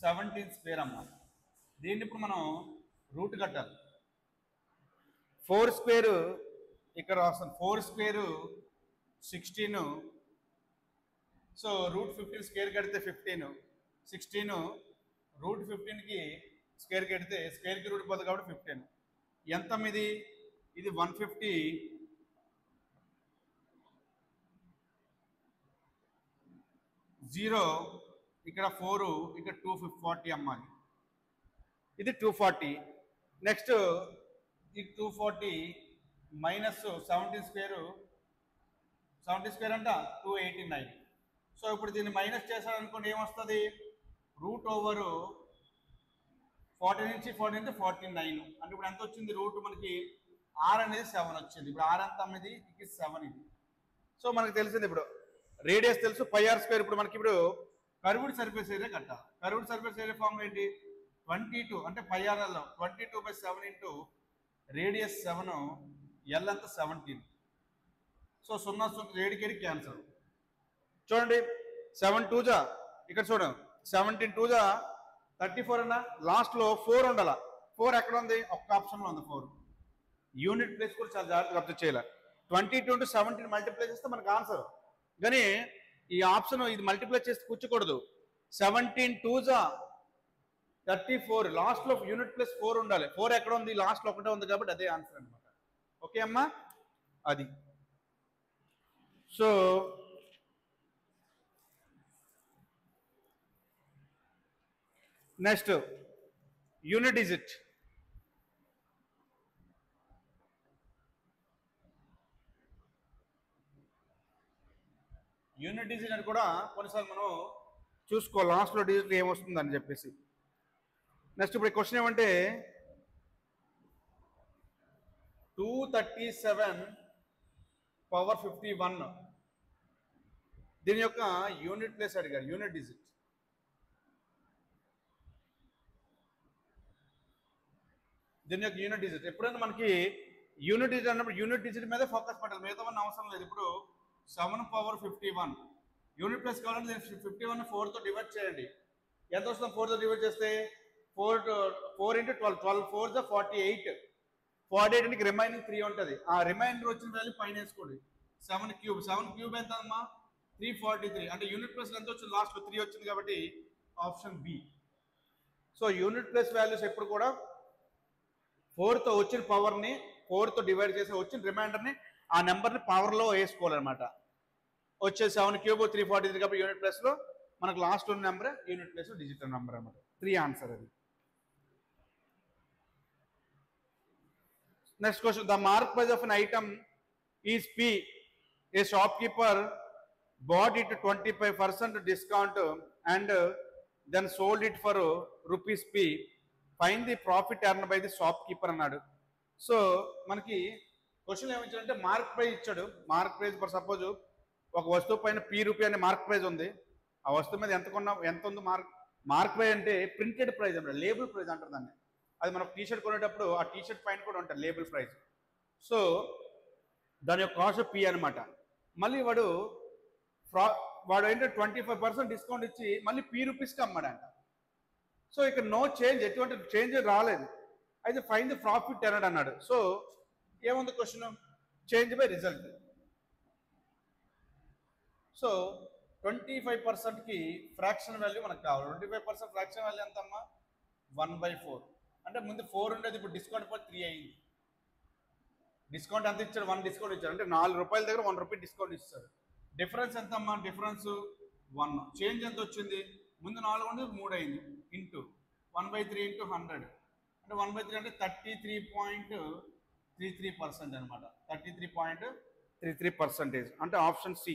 17 square amma. దీన్ని ఇప్పుడు మనం రూట్ కట్టాలి. 4 స్క్వేర్ ఇక్కడ రాస్తాను, 4 స్క్వేర్ 16. సో రూట్ 15 స్క్వేర్ కడితే 15, 16 రూట్ 15కి స్క్వేర్ కడితే స్క్వేర్కి రూట్ పోతుంది కాబట్టి 15. ఎంత ఇది? ఇది 150 0, ఇక్కడ 4, ఇక్కడ 240 అమ్మాలి. ఇది 240. నెక్స్ట్ ఈ 240 మైనస్ 17 స్క్వేర్ అంట 289. సో ఇప్పుడు దీన్ని మైనస్ చేశారనుకోండి ఏమొస్తుంది? రూట్ ఓవర్ 40 నుంచి 49. అంటే ఇప్పుడు ఎంత వచ్చింది? రూట్ మనకి r అనేది 7 వచ్చింది. ఇప్పుడు r ఎంత అమ్మది? ఇది 7 ఇది. సో మనకు తెలిసింది ఇప్పుడు రేడియస్ తెలుసు, πr². ఇప్పుడు మనకి ఇప్పుడు కర్వ్డ్ సర్ఫేస్ ఏరియా కట్టాలి. కర్వ్డ్ సర్ఫేస్ ఏరియా ఫార్ములా ఏంటి? 22 అంటే πrl 22/7 ఇంటూ రేడియస్ 7, ఎల్ అంతా 17. సో 0 రేడికేడి క్యాన్సర్. చూడండి 7 2 జా, ఇక్కడ చూడండి 17 2 జా 34 అన్న. లాస్ట్లో 4 ఉండాల. 4 ఎక్కడ ఉంది? ఒక్క ఆప్షన్లో ఉంది 4. యూనిట్ ప్లేస్ కూడా చాలా జాగ్రత్తగా అబ్జర్వ్ చేయాలి. 22 into 17 మల్టిప్లై చేస్తే మనకు ఆన్సర్. కానీ ఈ ఆప్షన్ ఇది మల్టిప్లై చేస్తే కూర్చోకూడదు. 17 2 జా 34, లాస్ట్లో యూనిట్ ప్లస్ 4 ఉండాలి. 4 ఎక్కడ ఉంది? లాస్ట్లో ఒకటే ఉంది కాబట్టి అదే ఆన్సర్ అనమాట. ఓకే అమ్మా, అది. So next unit digit. Unit digit అని కూడా కొన్నిసార్లు మనం చూసుకోవాలి, లాస్ట్లో డిజిట్ ఏమొస్తుందని చెప్పేసి. నెక్స్ట్ ఇప్పుడు క్వశ్చన్ ఏమంటే 237/51 దీని యొక్క యూనిట్ ప్లేస్ అడిగారు, యూనిట్ డిజిట్. దీని యొక్క యూనిట్ డిజిట్ ఎప్పుడైనా మనకి యూనిట్ డిజిట్ అన్నప్పుడు యూనిట్ డిజిట్ మీద ఫోకస్ పెట్టాలి, మిగతా అవసరం లేదు. ఇప్పుడు 7^51 యూనిట్ ప్లేస్ కావాలంటే 51 4తో డివైడ్ చేయండి. ఎంత వస్తుంది 4తో డివైడ్ చేస్తే 4 × 12 12 4 48 48 రిమైనింగ్ 3 ఉంటుంది. ఆ రిమైండర్ వచ్చిన వాల్యూ పైన వేసుకోండి. 7³ ఎంత అమ్మా 343. అంటే యూనిట్ ప్లేస్ ఎంత వచ్చింది లాస్ట్ 3 వచ్చింది కాబట్టి option B. So unit place values ఎప్పుడు కూడా 4తో వచ్చిన పవర్ని 4తో డివైడ్ చేసి వచ్చిన రిమైండర్ని ఆ నెంబర్ని పవర్లో వేసుకోవాలన్నమాట. వచ్చే 7³ 343 కాబట్టి యూనిట్ ప్లేస్లో మనకు లాస్ట్ ఉన్న number unit place digital number అనమాట. 3 ఆన్సర్ అది. Next question, the mark price of an item is P. A shopkeeper bought it 25% discount and then sold it for ₹P. Find the profit earn by the shopkeeper అన్నాడు. సో మనకి క్వశ్చన్ ఏమిచ్చాడంటే మార్క్ ప్రైజ్ ఇచ్చాడు. మార్క్ ప్రైజ్ ఫర్ సపోజ్ ఒక వస్తువు పైన P అనే మార్క్ ప్రైజ్ ఉంది. ఆ వస్తువు మీద ఎంత ఉంది మార్క్ ప్రైజ్ అంటే ప్రింటెడ్ ప్రైజ్ అంటే లేబుల్ ప్రైజ్ అంటారు దాన్ని. అది మనం టీషర్ట్ కొనేటప్పుడు ఆ టీషర్ట్ పైన కూడా ఉంటుంది లేబుల్ ప్రైజ్. సో దాని యొక్క కాస్ట్ P అనమాట. మళ్ళీ వాడు ఏంటంటే 25% డిస్కౌంట్ ఇచ్చి మళ్ళీ P అమ్మాడంట. సో ఇక్కడ నో చేంజ్, ఎటువంటి చేంజ్ రాలేదు. అయితే ఫైన్ ది ప్రాఫిట్ ఎర్న్డ్ అన్నాడు. సో ఏముంది question, change by result. So 25%కి ఫ్రాక్షన్ వాల్యూ మనకు కావాలి. 25% ఫ్రాక్షన్ వాల్యూ ఎంత అమ్మా 1/4. అంటే ముందు 4 ఉండేది, ఇప్పుడు డిస్కౌంట్ పోతే 3 అయింది. డిస్కౌంట్ ఎంత ఇచ్చాడు 1 డిస్కౌంట్ ఇచ్చాడు. అంటే ₹4 దగ్గర ₹1 డిస్కౌంట్ ఇస్తాడు. డిఫరెన్స్ ఎంత అమ్మా డిఫరెన్స్ 1. చేంజ్ ఎంత వచ్చింది, ముందు 4 ఉండేది 3 అయింది. ఇంటూ 1/3 ఇంటూ 100 అంటే 1/3 అంటే 33.33% అనమాట. 33.33% అంటే ఆప్షన్ సి.